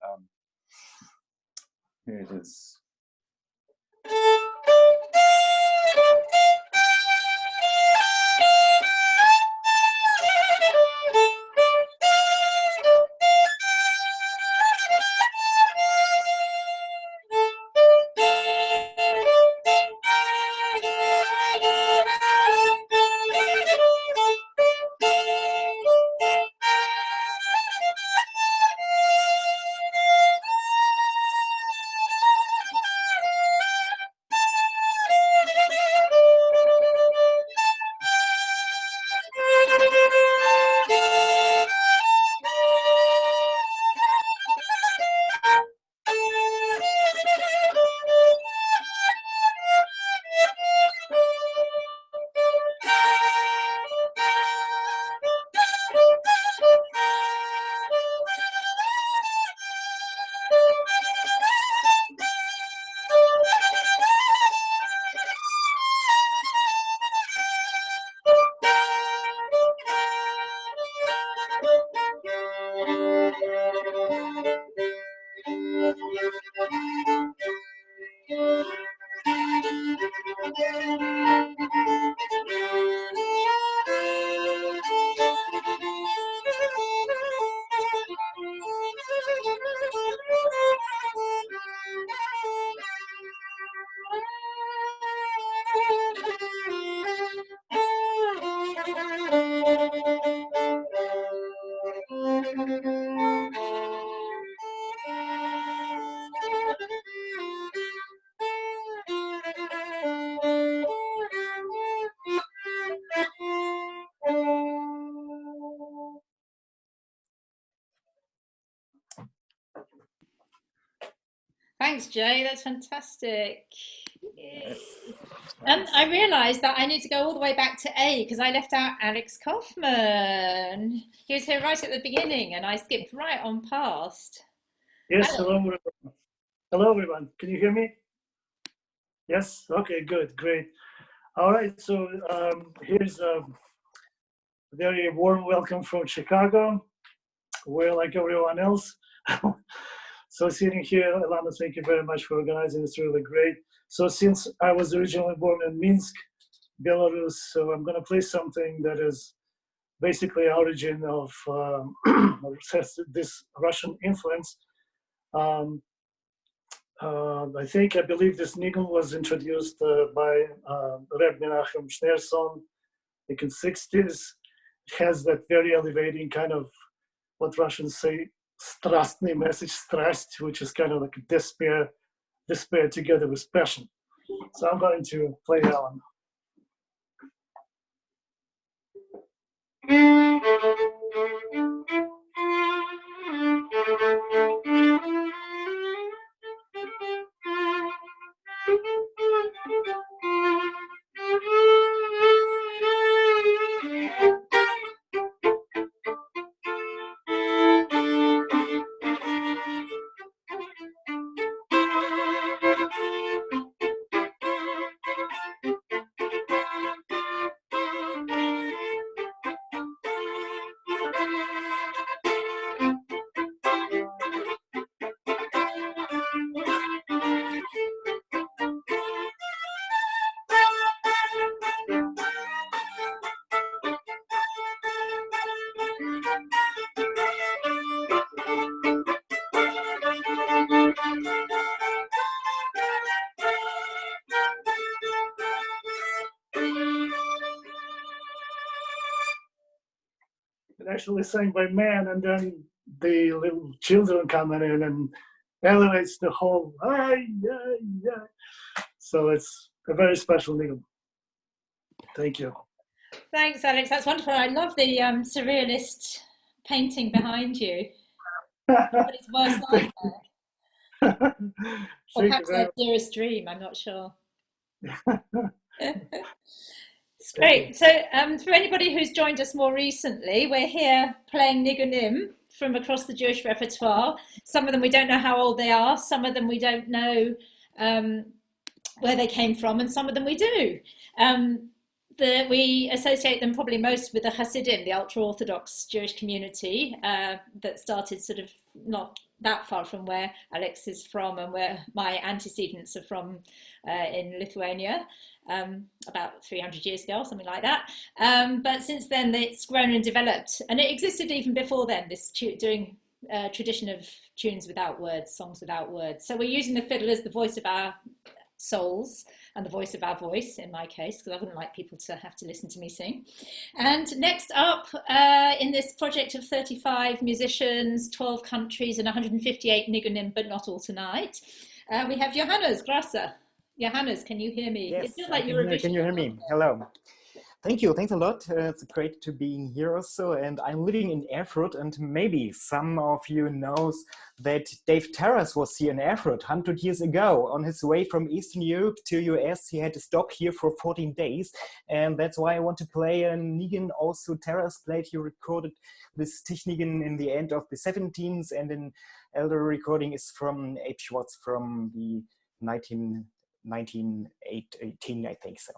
here it is. Thanks, Jay. That's fantastic. And I realised that I need to go all the way back to A because I left out Alex Koffman. He was here right at the beginning and I skipped right on past. Yes, hello everyone. Hello everyone. Can you hear me? Yes? Okay, good, great. All right, so here's a very warm welcome from Chicago, where like everyone else. So sitting here, Ilana, thank you very much for organizing. It's really great. So since I was originally born in Minsk, Belarus, so I'm going to play something that is basically origin of this Russian influence. I believe this nigun was introduced by Reb Menachem Schneerson, like in 60s. It has that very elevating kind of what Russians say, strastny message, strast, which is kind of like despair together with passion. So I'm going to play that one. Actually sang by men, and then the little children coming in and elevates the whole. So it's a very special nigun. Thank you. Thanks, Alex. That's wonderful. I love the surrealist painting behind you. Somebody's worst nightmare. Or perhaps their dearest dream, I'm not sure. It's great. So for anybody who's joined us more recently, we're here playing Niggunim from across the Jewish repertoire. Some of them we don't know how old they are, some of them we don't know where they came from, and some of them we do. We associate them probably most with the Hasidim, the ultra-Orthodox Jewish community that started sort of not that far from where Alex is from and where my antecedents are from in Lithuania, about 300 years ago or something like that. But since then it's grown and developed, and it existed even before then, this doing tradition of tunes without words, songs without words. So we're using the fiddle as the voice of our souls and the voice of our voice, in my case, because I wouldn't like people to have to listen to me sing. And next up, in this project of 35 musicians, 12 countries and 158 Niggunim, but not all tonight, we have Johannes Grasser. Johannes, can you hear me? Yes, it feels like can you hear me? Hello. Thank you. Thanks a lot. It's great to be here also. And I'm living in Erfurt, and maybe some of you knows that Dave Terrace was here in Erfurt 100 years ago. On his way from Eastern Europe to US, he had to stop here for 14 days. And that's why I want to play a Niggun also Terrace played. He recorded this Tish-Nigunim in the end of the 17th, and an elder recording is from Abe Schwartz from the 1918, I think so.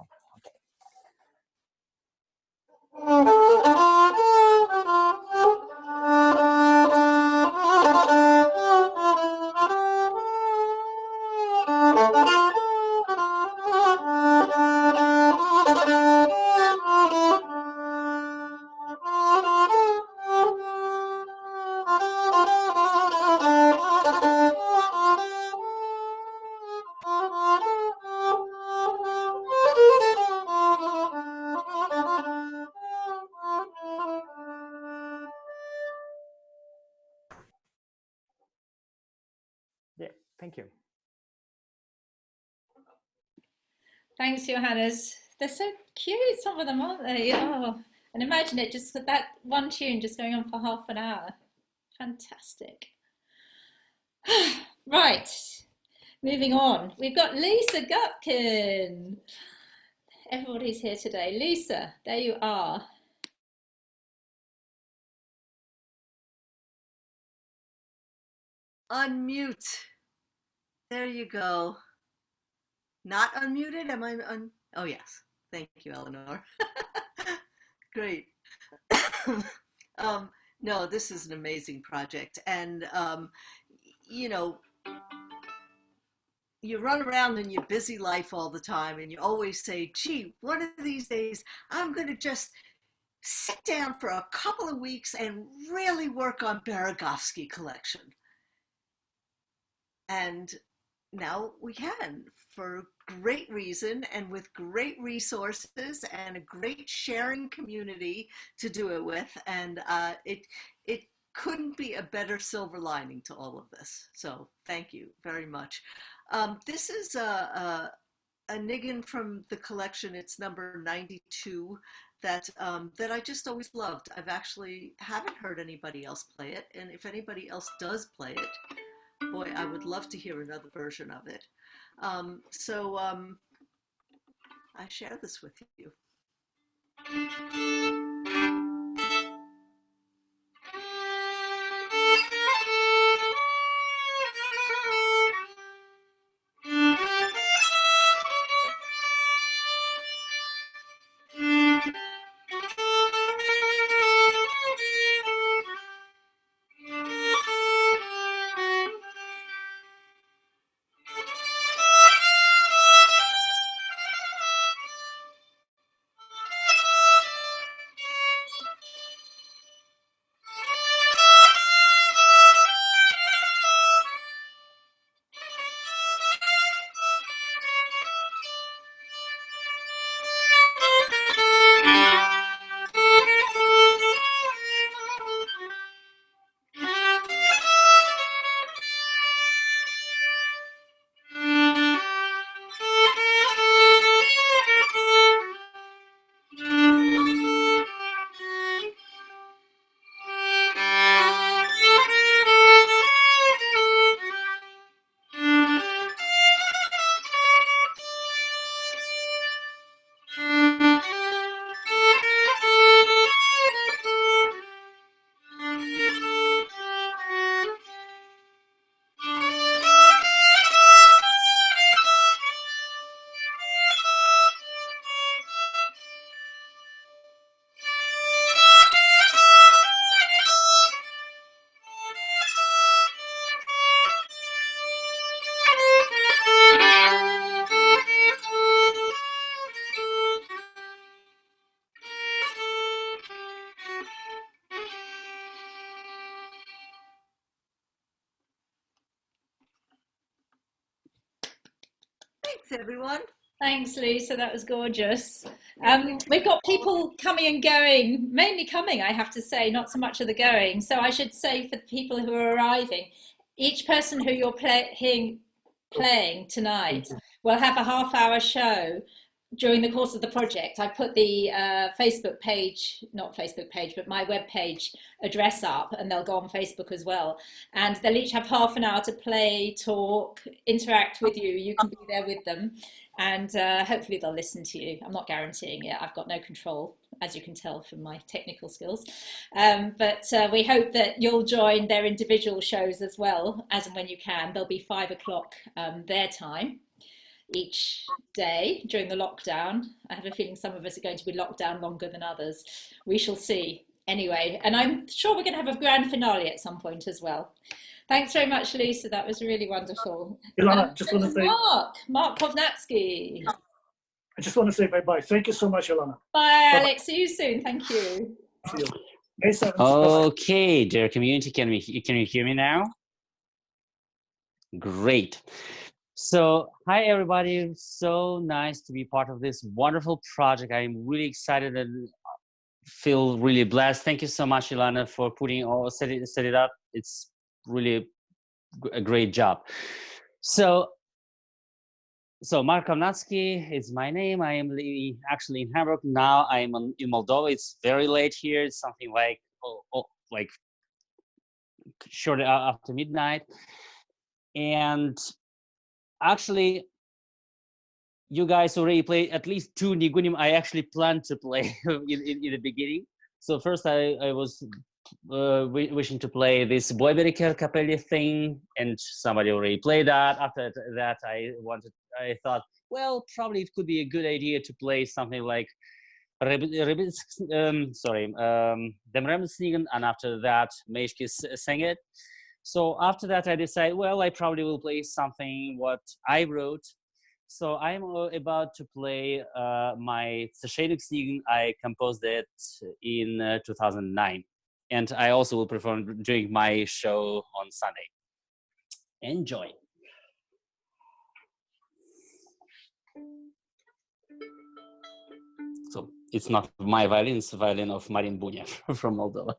Yeah, thank you. Thanks, Johannes. They're so cute, some of them, aren't they? Oh, and imagine it, just with that one tune just going on for half an hour. Fantastic. Right, moving on. We've got Lisa Gutkin. Everybody's here today. Lisa, there you are. Unmute. There you go. Not unmuted? Am I Oh, yes. Thank you, Eléonore. Great. No, this is an amazing project. And, you know, you run around in your busy life all the time and you always say, gee, one of these days I'm going to just sit down for a couple of weeks and really work on Beregovski collection. And now we can, for great reason and with great resources and a great sharing community to do it with. And it couldn't be a better silver lining to all of this. So thank you very much. This is a Niggun from the collection. It's number 92 that I just always loved. I've actually haven't heard anybody else play it. And if anybody else does play it, boy, I would love to hear another version of it. So I share this with you. everyone. Thanks, Lisa. That was gorgeous. We've got people coming and going, mainly coming, I have to say, not so much of the going. So I should say for the people who are arriving, each person who you're playing tonight will have a half-hour show during the course of the project. I put the Facebook page, not Facebook page, but my web page address up, and they'll go on Facebook as well. And they'll each have half an hour to play, talk, interact with you. You can be there with them. And hopefully they'll listen to you. I'm not guaranteeing it. I've got no control, as you can tell from my technical skills. But we hope that you'll join their individual shows as well, as and when you can. There'll be 5 o'clock their time each day during the lockdown. I have a feeling some of us are going to be locked down longer than others. We shall see. Anyway, and I'm sure we're going to have a grand finale at some point as well. Thanks very much, Lisa. That was really wonderful. Ilana, just want to say... Mark Kovnatsky. I just want to say bye-bye. Thank you so much, Ilana. Bye, Alex. See you soon. Thank you. See you. May 7th. Okay, dear community, can you hear me now? Great. So, hi everybody. So nice to be part of this wonderful project. I'm really excited and feel really blessed. Thank you so much, Ilana, for set it up. It's really a great job. So Mark Kovnatsky is my name. I am living actually in Hamburg now. I'm in Moldova. It's very late here. It's something like like shortly after midnight. And actually, you guys already played at least 2 Nigunim I actually planned to play in the beginning. So first I was wishing to play this Weisberger Kapelle thing, and somebody already played that. After that, I thought, well, probably it could be a good idea to play something like Dem Remsnigen, and after that, Meishki sang it. So after that, I decided, well, I probably will play something what I wrote. So I'm about to play my Snigen. I composed it in 2009. And I also will perform during my show on Sunday. Enjoy. So it's not my violin, it's the violin of Marin Bunia from Moldova.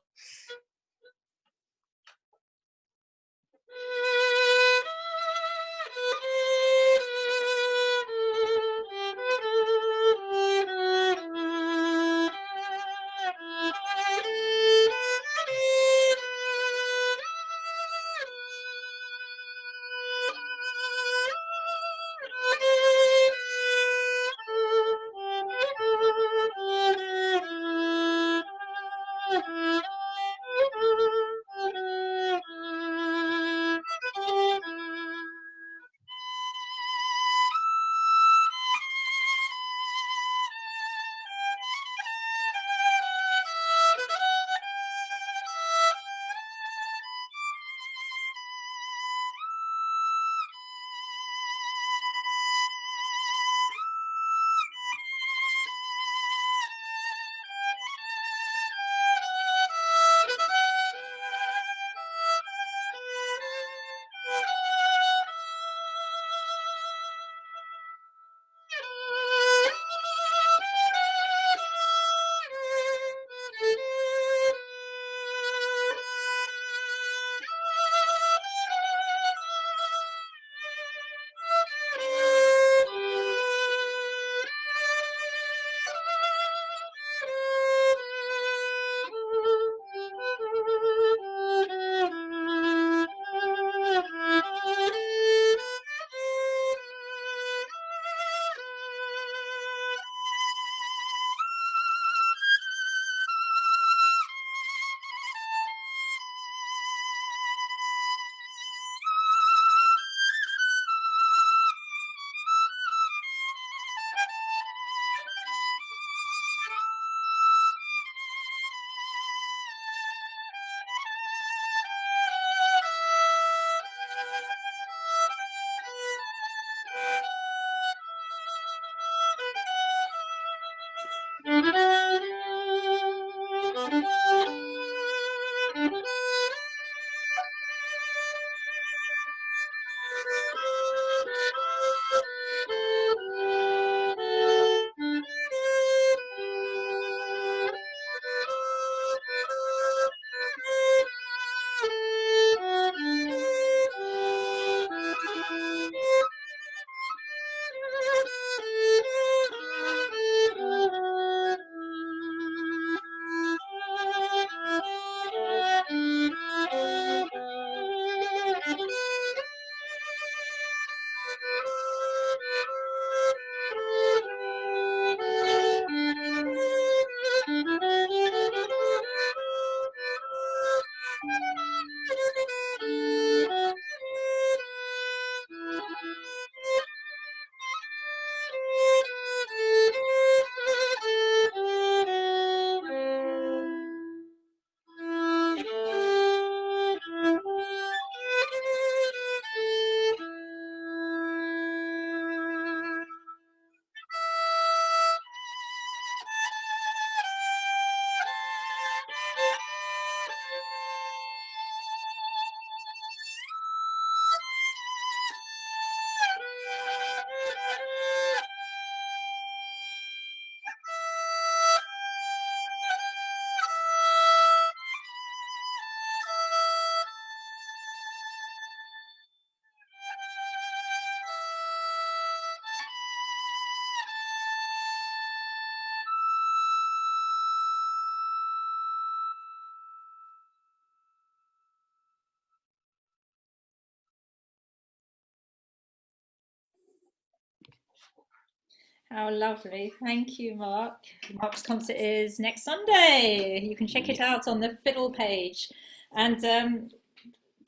How lovely. Thank you, Mark. Mark's concert is next Sunday. You can check it out on the Fidl page. And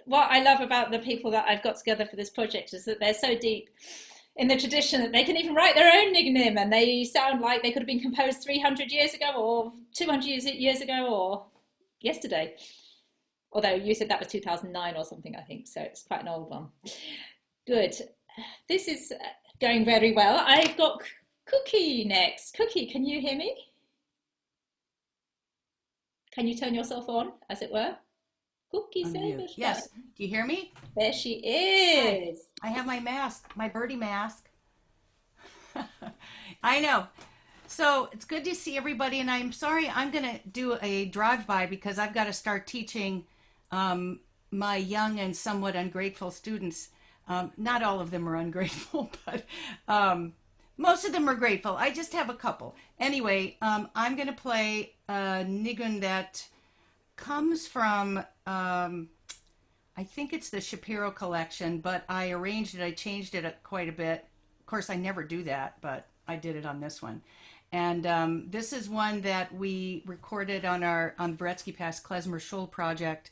what I love about the people that I've got together for this project is that they're so deep in the tradition that they can even write their own Nignim, and they sound like they could have been composed 300 years ago or 200 years ago or yesterday. Although you said that was 2009 or something, I think, so it's quite an old one. Good. This is going very well. I've got Cookie next. Cookie, can you hear me? Can you turn yourself on, as it were? Cookie Silverstein. Yes. Do you hear me? There she is. Hi. I have my mask, my birdie mask. I know. So it's good to see everybody. And I'm sorry, I'm going to do a drive-by because I've got to start teaching my young and somewhat ungrateful students. Not all of them are ungrateful, but most of them are grateful. I just have a couple. Anyway, I'm going to play a nigun that comes from, I think it's the Shapiro collection, but I arranged it, I changed it quite a bit. Of course, I never do that, but I did it on this one. And this is one that we recorded on Beretsky Pass Klezmer Shul project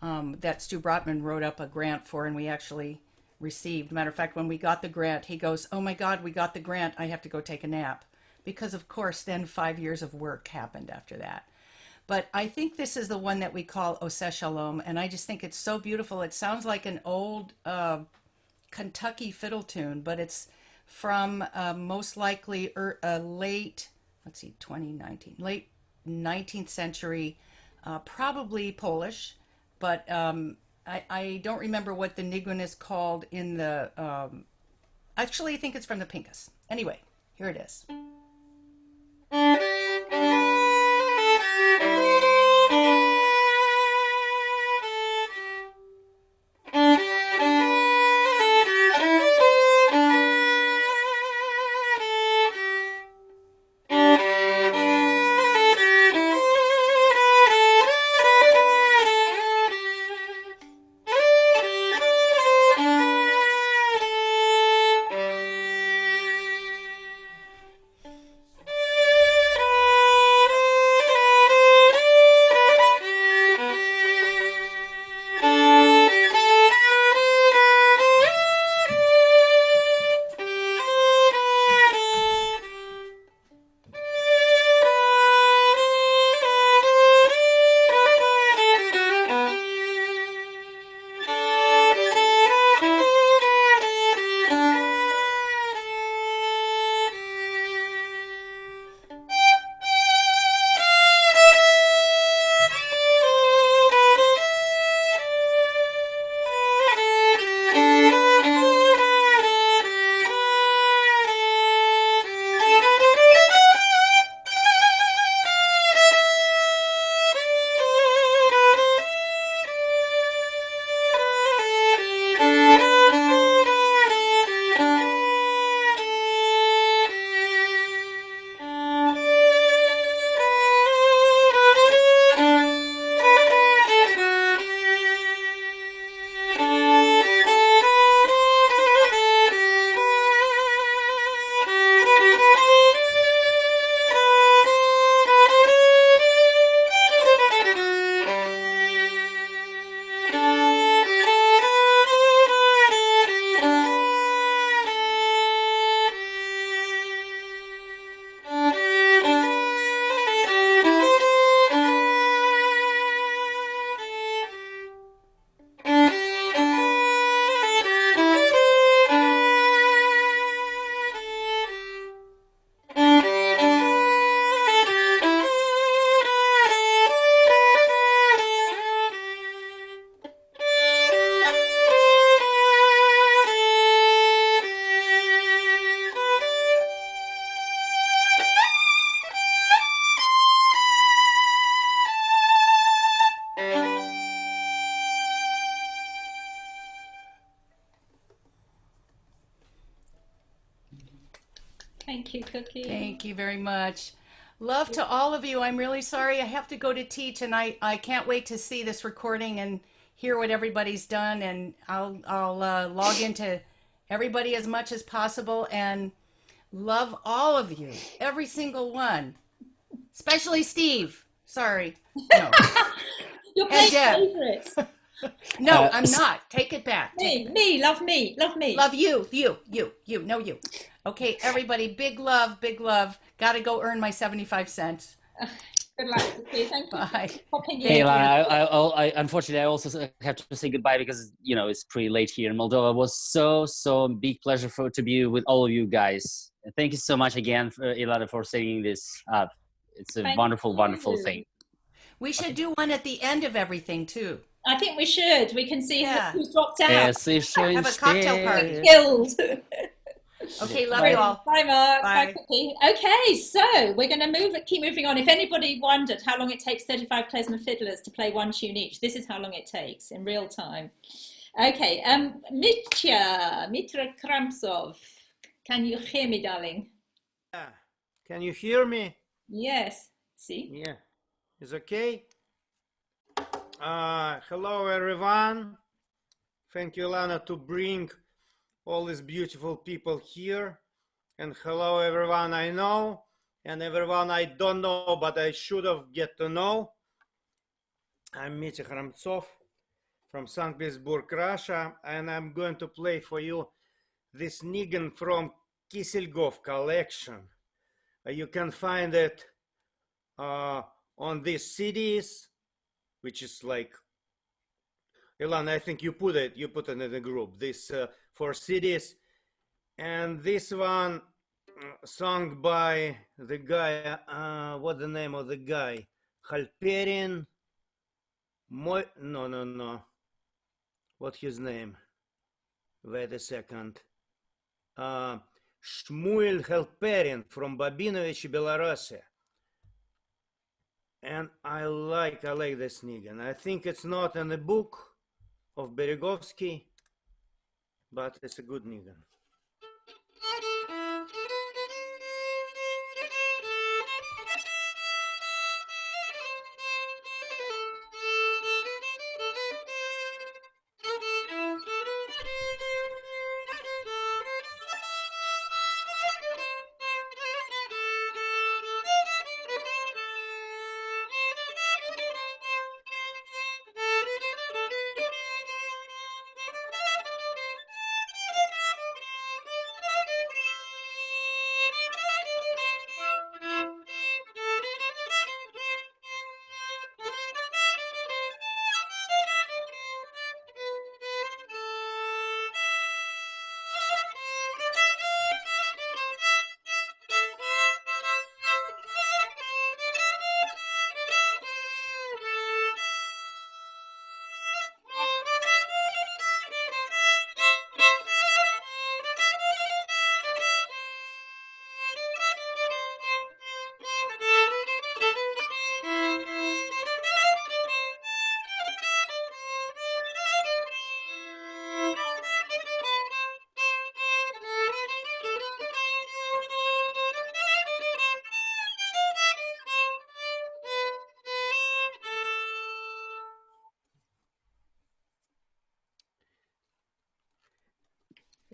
that Stu Brotman wrote up a grant for, and we actually received. Matter of fact, when we got the grant, he goes, "Oh my God, we got the grant. I have to go take a nap." Because of course, then 5 years of work happened after that. But I think this is the one that we call Oseh Shalom, and I just think it's so beautiful. It sounds like an old Kentucky fiddle tune, but it's from most likely late 19th century, probably Polish, but I don't remember what the nigun is called in the, actually I think it's from the Pinkus. Anyway, here it is. Thank you, Cookie. Thank you very much. Love to all of you. I'm really sorry I have to go to teach, and I can't wait to see this recording and hear what everybody's done, and I'll log into everybody as much as possible. And Love all of you, every single one, especially Steve. Sorry. No. You're playing favorites. No, I'm not. Take it back. Me, love me, love me. Love you. No, you. Okay, everybody, big love, big love. Gotta go earn my 75 cents. Good luck. Okay, thank you. Bye. Hey, Ilana, I unfortunately I also have to say goodbye because it's pretty late here in Moldova. It was so big pleasure to be with all of you guys. And thank you so much again, Ilana, for setting this up. It's a wonderful thing. We should do one at the end of everything too. I think we should. We can see who's dropped out. Have a cocktail party. Killed. Okay, love you all. Bye, Mark. Bye. Bye, Cookie. Okay, so we're going to keep moving on. If anybody wondered how long it takes 35 klezmer fiddlers to play one tune each, this is how long it takes in real time. Okay, Mitra Kramsov, can you hear me, darling? Can you hear me? Yes. See? Yeah. Is okay? Hello, everyone. Thank you, Ilana, to bring all these beautiful people here. And hello, everyone I know and everyone I don't know, but I should have get to know. I'm Mitya Kramtsov from St. Petersburg, Russia, and I'm going to play for you this Nigin from Kiselgov collection. You can find it on these CDs, which is like, Ilana, I think you put it in the group, this 4 CDs. And this one sung by the guy, what's the name of the guy? Halperin, no. What's his name? Wait a second. Shmuel Halperin from Babinovich, Belarus. And I like this Nigin. I think it's not in the book of Beregovski, but it's a good Nigin.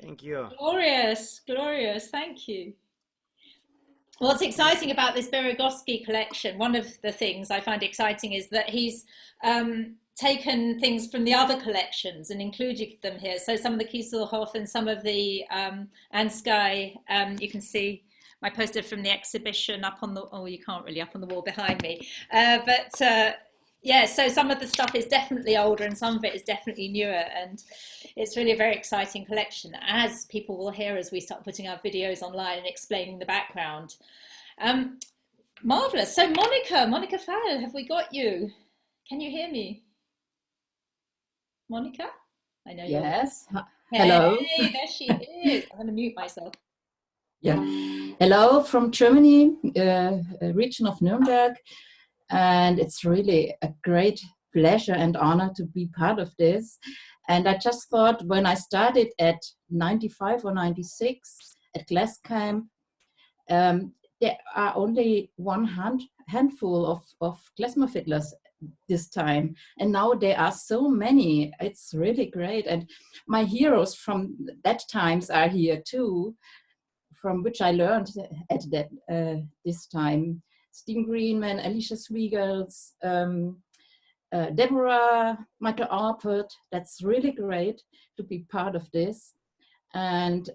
Thank you. Glorious, thank you. What's exciting about this Beregovski collection, one of the things I find exciting is that he's taken things from the other collections and included them here. So some of the Kieselhoff and some of the Ansky, you can see my poster from the exhibition up on the, you can't really, up on the wall behind me. Yeah, so some of the stuff is definitely older and some of it is definitely newer, and it's really a very exciting collection, as people will hear as we start putting our videos online and explaining the background. Marvellous. So Monica Fowler, have we got you? Can you hear me? Monica? I know you're Yes. Hello. Hello. There she is. I'm going to mute myself. Yeah. Hello from Germany, region of Nuremberg. And it's really a great pleasure and honor to be part of this. And I just thought when I started at 95 or 96 at Klezmer, there are only one handful of klezmer fiddlers this time. And now there are so many. It's really great. And my heroes from that times are here too. from which I learned at that this time. Stephen Greenman, Alicia Svigals, Deborah, Michael Arpert. That's really great to be part of this. And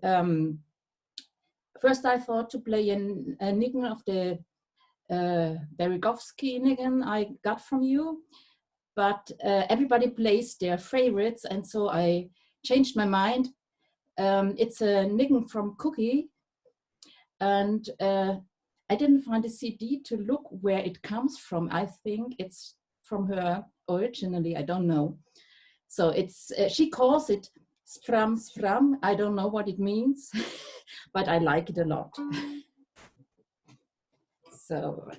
first I thought to play a Nign of the Beregovski Nign I got from you, but everybody plays their favorites, and so I changed my mind. It's a Nign from Cookie, and I didn't find a CD to look where it comes from. I think it's from her originally, I don't know. So it's she calls it Spram Spram. I don't know what it means, but I like it a lot. So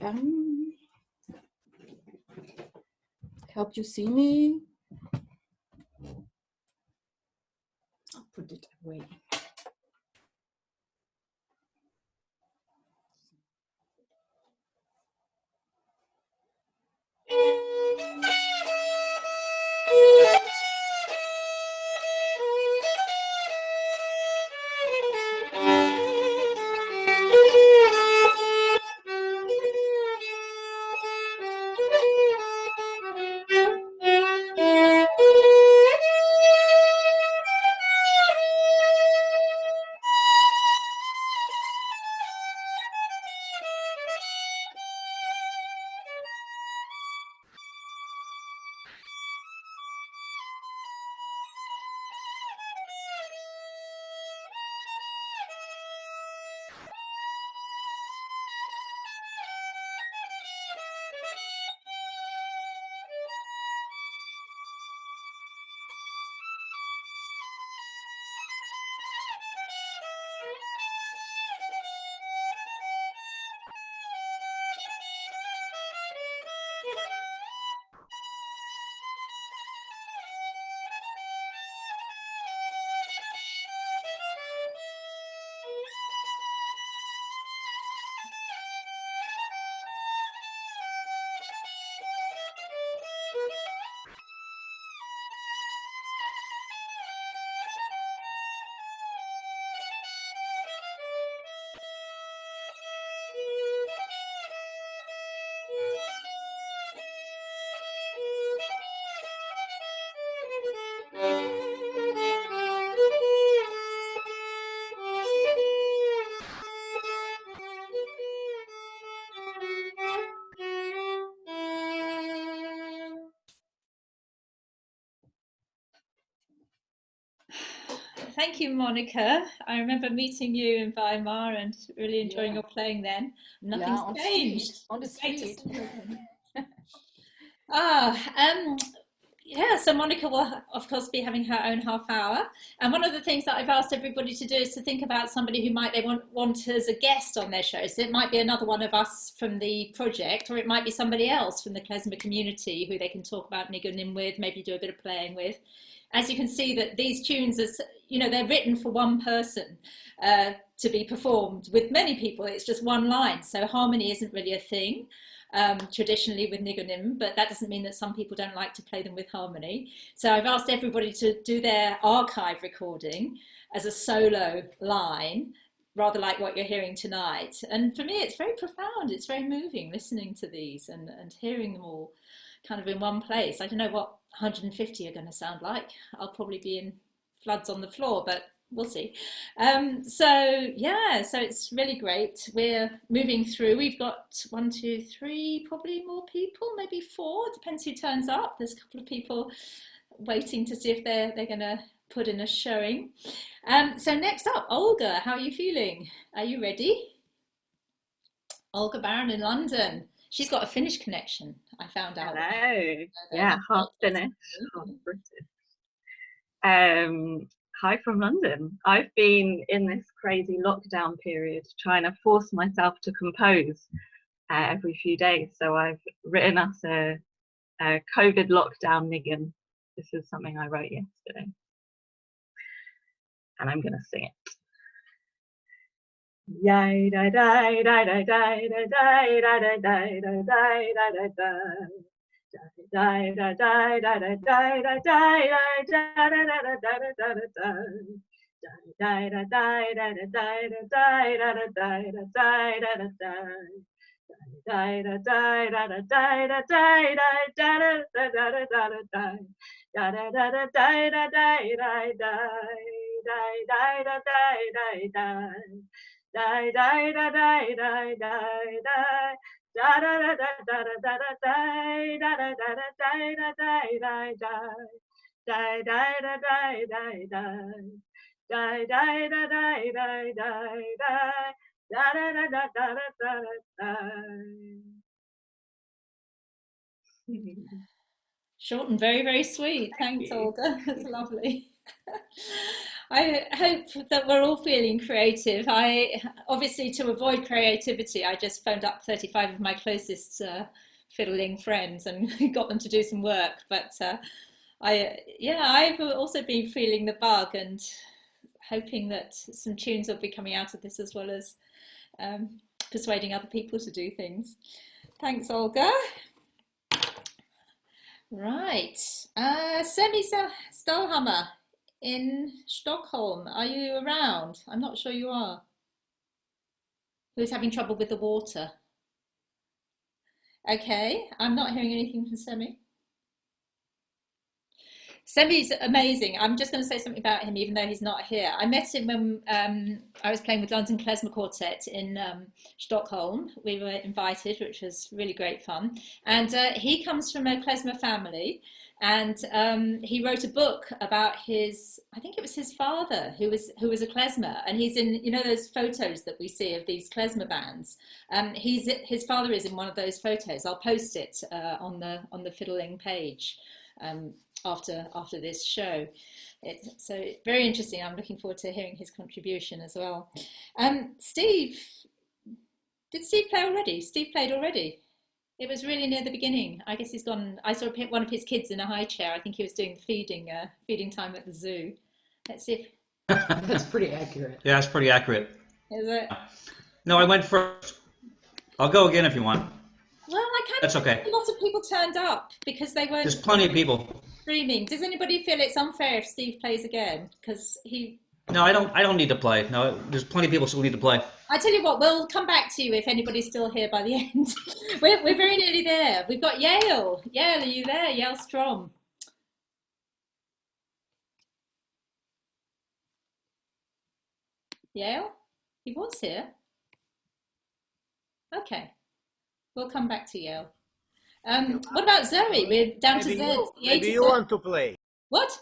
hope you see me. I'll put it away. Thank you, Monica. I remember meeting you in Weimar and really enjoying your playing then. Nothing's changed. On the street. Yeah, so Monica will, of course, be having her own half hour. And one of the things that I've asked everybody to do is to think about somebody who might they want as a guest on their show. So it might be another one of us from the project, or it might be somebody else from the Klezmer community who they can talk about Nigunim with, maybe do a bit of playing with. As you can see that these tunes, are, they're written for one person to be performed with many people. It's just one line. So harmony isn't really a thing traditionally with Nigunim, but that doesn't mean that some people don't like to play them with harmony. So I've asked everybody to do their archive recording as a solo line, rather like what you're hearing tonight. And for me, it's very profound. It's very moving listening to these and hearing them all kind of in one place. I don't know what 150 are going to sound like. I'll probably be in floods on the floor, but we'll see. So it's really great. We're moving through. We've got 1, 2, 3, probably more people, maybe 4. Depends who turns up. There's a couple of people waiting to see if they're going to put in a showing. So next up, Olga, how are you feeling? Are you ready? Olga Barron in London. She's got a Finnish connection, I found out. Hello. Yeah, half Finnish, half British. Hi from London. I've been in this crazy lockdown period trying to force myself to compose every few days. So I've written us a COVID lockdown Nign. This is something I wrote yesterday. And I'm going to sing it. Yay da da da da da da da da da da da da da da da. Short and very, very sweet. Thanks, Olga. That's lovely. I hope that we're all feeling creative. Obviously, to avoid creativity, I just phoned up 35 of my closest fiddling friends and got them to do some work. But I've also been feeling the bug and hoping that some tunes will be coming out of this, as well as persuading other people to do things. Thanks, Olga. Right, Semi Stallhammer in Stockholm, are you around? I'm not sure you are. Who's having trouble with the water? Okay, I'm not hearing anything from Semi. Semi's amazing. I'm just going to say something about him, even though he's not here. I met him when I was playing with London Klezmer Quartet in Stockholm. We were invited, which was really great fun. And he comes from a Klezmer family, and he wrote a book about I think it was his father, who was a Klezmer, and he's in, you know, those photos that we see of these Klezmer bands. His father is in one of those photos. I'll post it on the fiddling page. After this show. So very interesting. I'm looking forward to hearing his contribution as well. Steve, did Steve play already? Steve played already. It was really near the beginning. I guess he's gone. I saw one of his kids in a high chair. I think he was doing feeding time at the zoo. Let's see if... That's pretty accurate. Yeah, that's pretty accurate. Is it? No, I went first. I'll go again if you want. Well, That's okay. think a lot of people turned up because they weren't... There's plenty of people. Streaming. Does anybody feel it's unfair if Steve plays again? Because he... No, I don't need to play. No, there's plenty of people still need to play. I tell you what, we'll come back to you if anybody's still here by the end. We're very nearly there. We've got Yale. Yale, are you there? Yale Strom. Yale? He was here. Okay. We'll come back to Yale. What about Zoe? We're down to Z. Maybe you want to play. What?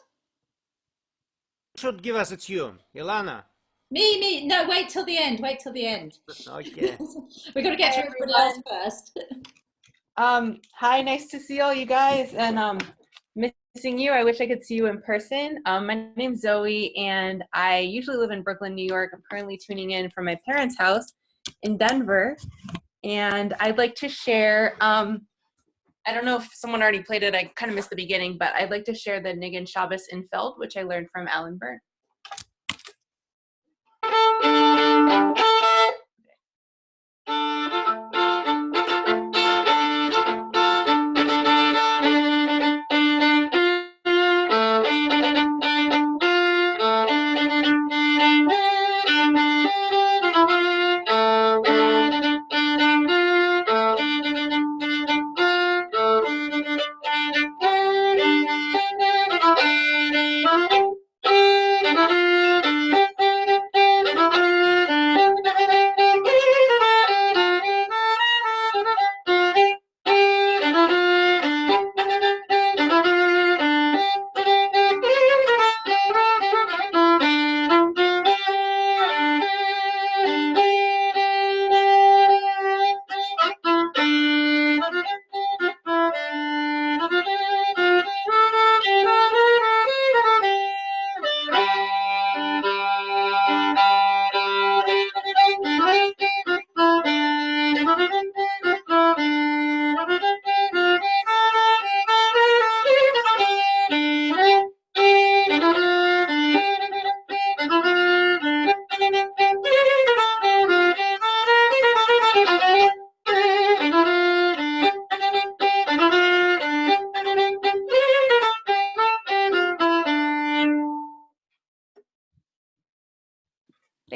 You should give us a tune. Ilana. Me. No, wait till the end. Wait till the end. Okay. We've got to get to everybody else first. Hi, nice to see all you guys. And missing you. I wish I could see you in person. My name's Zoe, and I usually live in Brooklyn, New York. I'm currently tuning in from my parents' house in Denver. And I'd like to share, I don't know if someone already played it, I kind of missed the beginning, but I'd like to share the Niggin Shabbos in Feld, which I learned from Alan Byrne.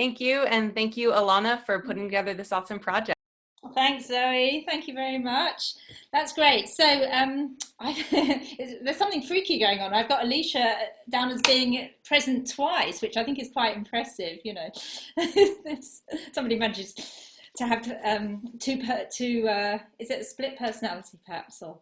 Thank you. And thank you, Ilana, for putting together this awesome project. Thanks, Zoe. Thank you very much. That's great. So there's something freaky going on. I've got Alicia down as being present twice, which I think is quite impressive. You know, somebody manages to have is it a split personality perhaps, or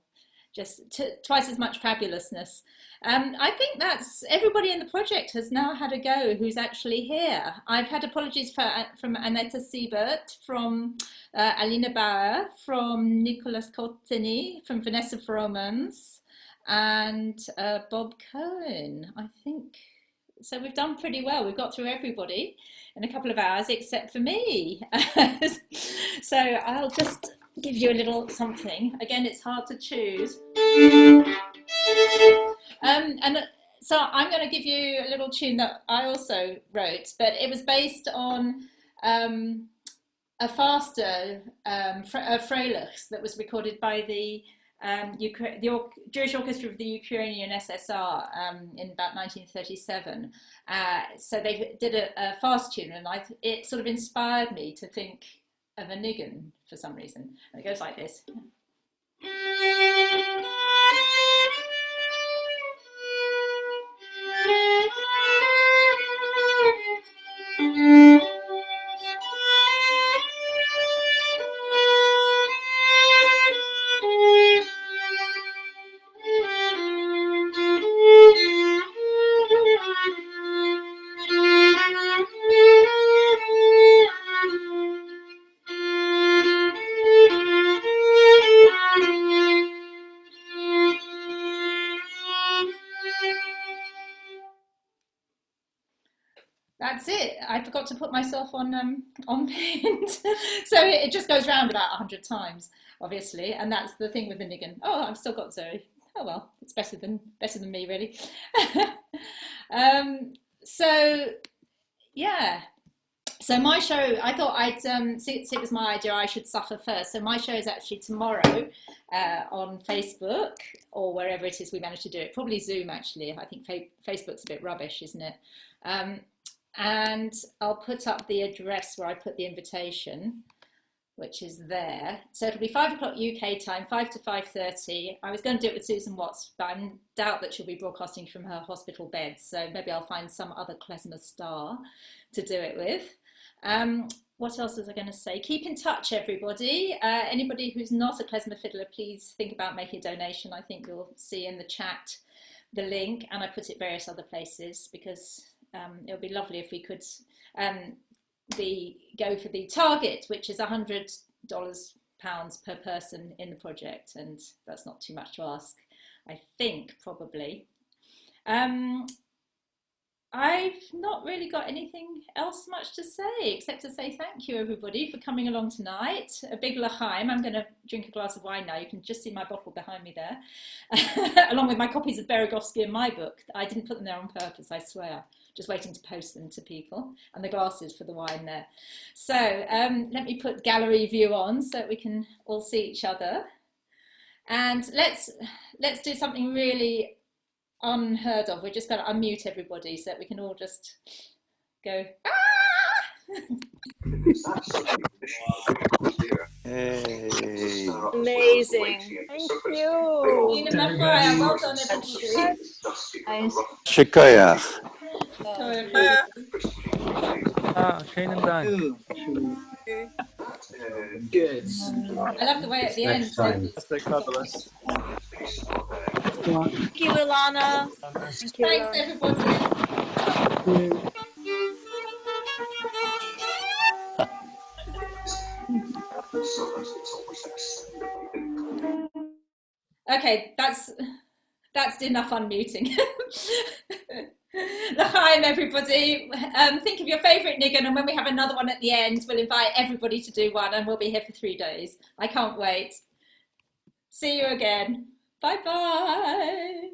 just twice as much fabulousness. I think that's everybody in the project has now had a go who's actually here. I've had apologies from Annette Siebert, from Alina Bauer, from Nicholas Cotteny, from Vanessa Fromans, and Bob Cohen, I think. So we've done pretty well. We've got through everybody in a couple of hours, except for me. So I'll just give you a little something. Again, it's hard to choose. And so I'm going to give you a little tune that I also wrote, but it was based on a faster Freilich that was recorded by the Jewish Orchestra of the Ukrainian SSR in about 1937. So they did a fast tune, and it sort of inspired me to think of a niggin for some reason. And it goes like this. That's it. I forgot to put myself on Paint. So it just goes round about 100 times, obviously, and that's the thing with the niggin. Oh, I've still got Zoe. Oh well, it's better than me, really. So yeah. So my show, I thought since it was my idea, I should suffer first. So my show is actually tomorrow on Facebook or wherever it is we manage to do it. Probably Zoom, actually. I think Facebook's a bit rubbish, isn't it? And I'll put up the address where I put the invitation, which is there. So it'll be 5 o'clock UK time, 5 to 5:30. I was going to do it with Susan Watts, but I doubt that she'll be broadcasting from her hospital bed. So maybe I'll find some other Klezmer star to do it with. What else was I going to say? Keep in touch, everybody. Anybody who's not a Klezmer fiddler, please think about making a donation. I think you'll see in the chat the link, and I put it various other places because it would be lovely if we could go for the target, which is £100 per person in the project, and that's not too much to ask, I think, probably. I've not really got anything else much to say, except to say thank you, everybody, for coming along tonight. A big l'chaim. I'm going to drink a glass of wine now. You can just see my bottle behind me there, along with my copies of Beregovski and my book. I didn't put them there on purpose, I swear. Just waiting to post them to people, and the glasses for the wine there. So let me put gallery view on so that we can all see each other. And let's do something really unheard of. We're just going to unmute everybody so that we can all just go, ah! Hey. Amazing. Thank you. Well done, everybody. Shikoyach. Schönen Dank. Good. I love the way at the end. Thank you, Ilana. Thanks, everybody. Okay, that's enough unmuting. L'chaim, everybody. Think of your favourite niggin, and when we have another one at the end, we'll invite everybody to do one, and we'll be here for 3 days. I can't wait. See you again. Bye-bye.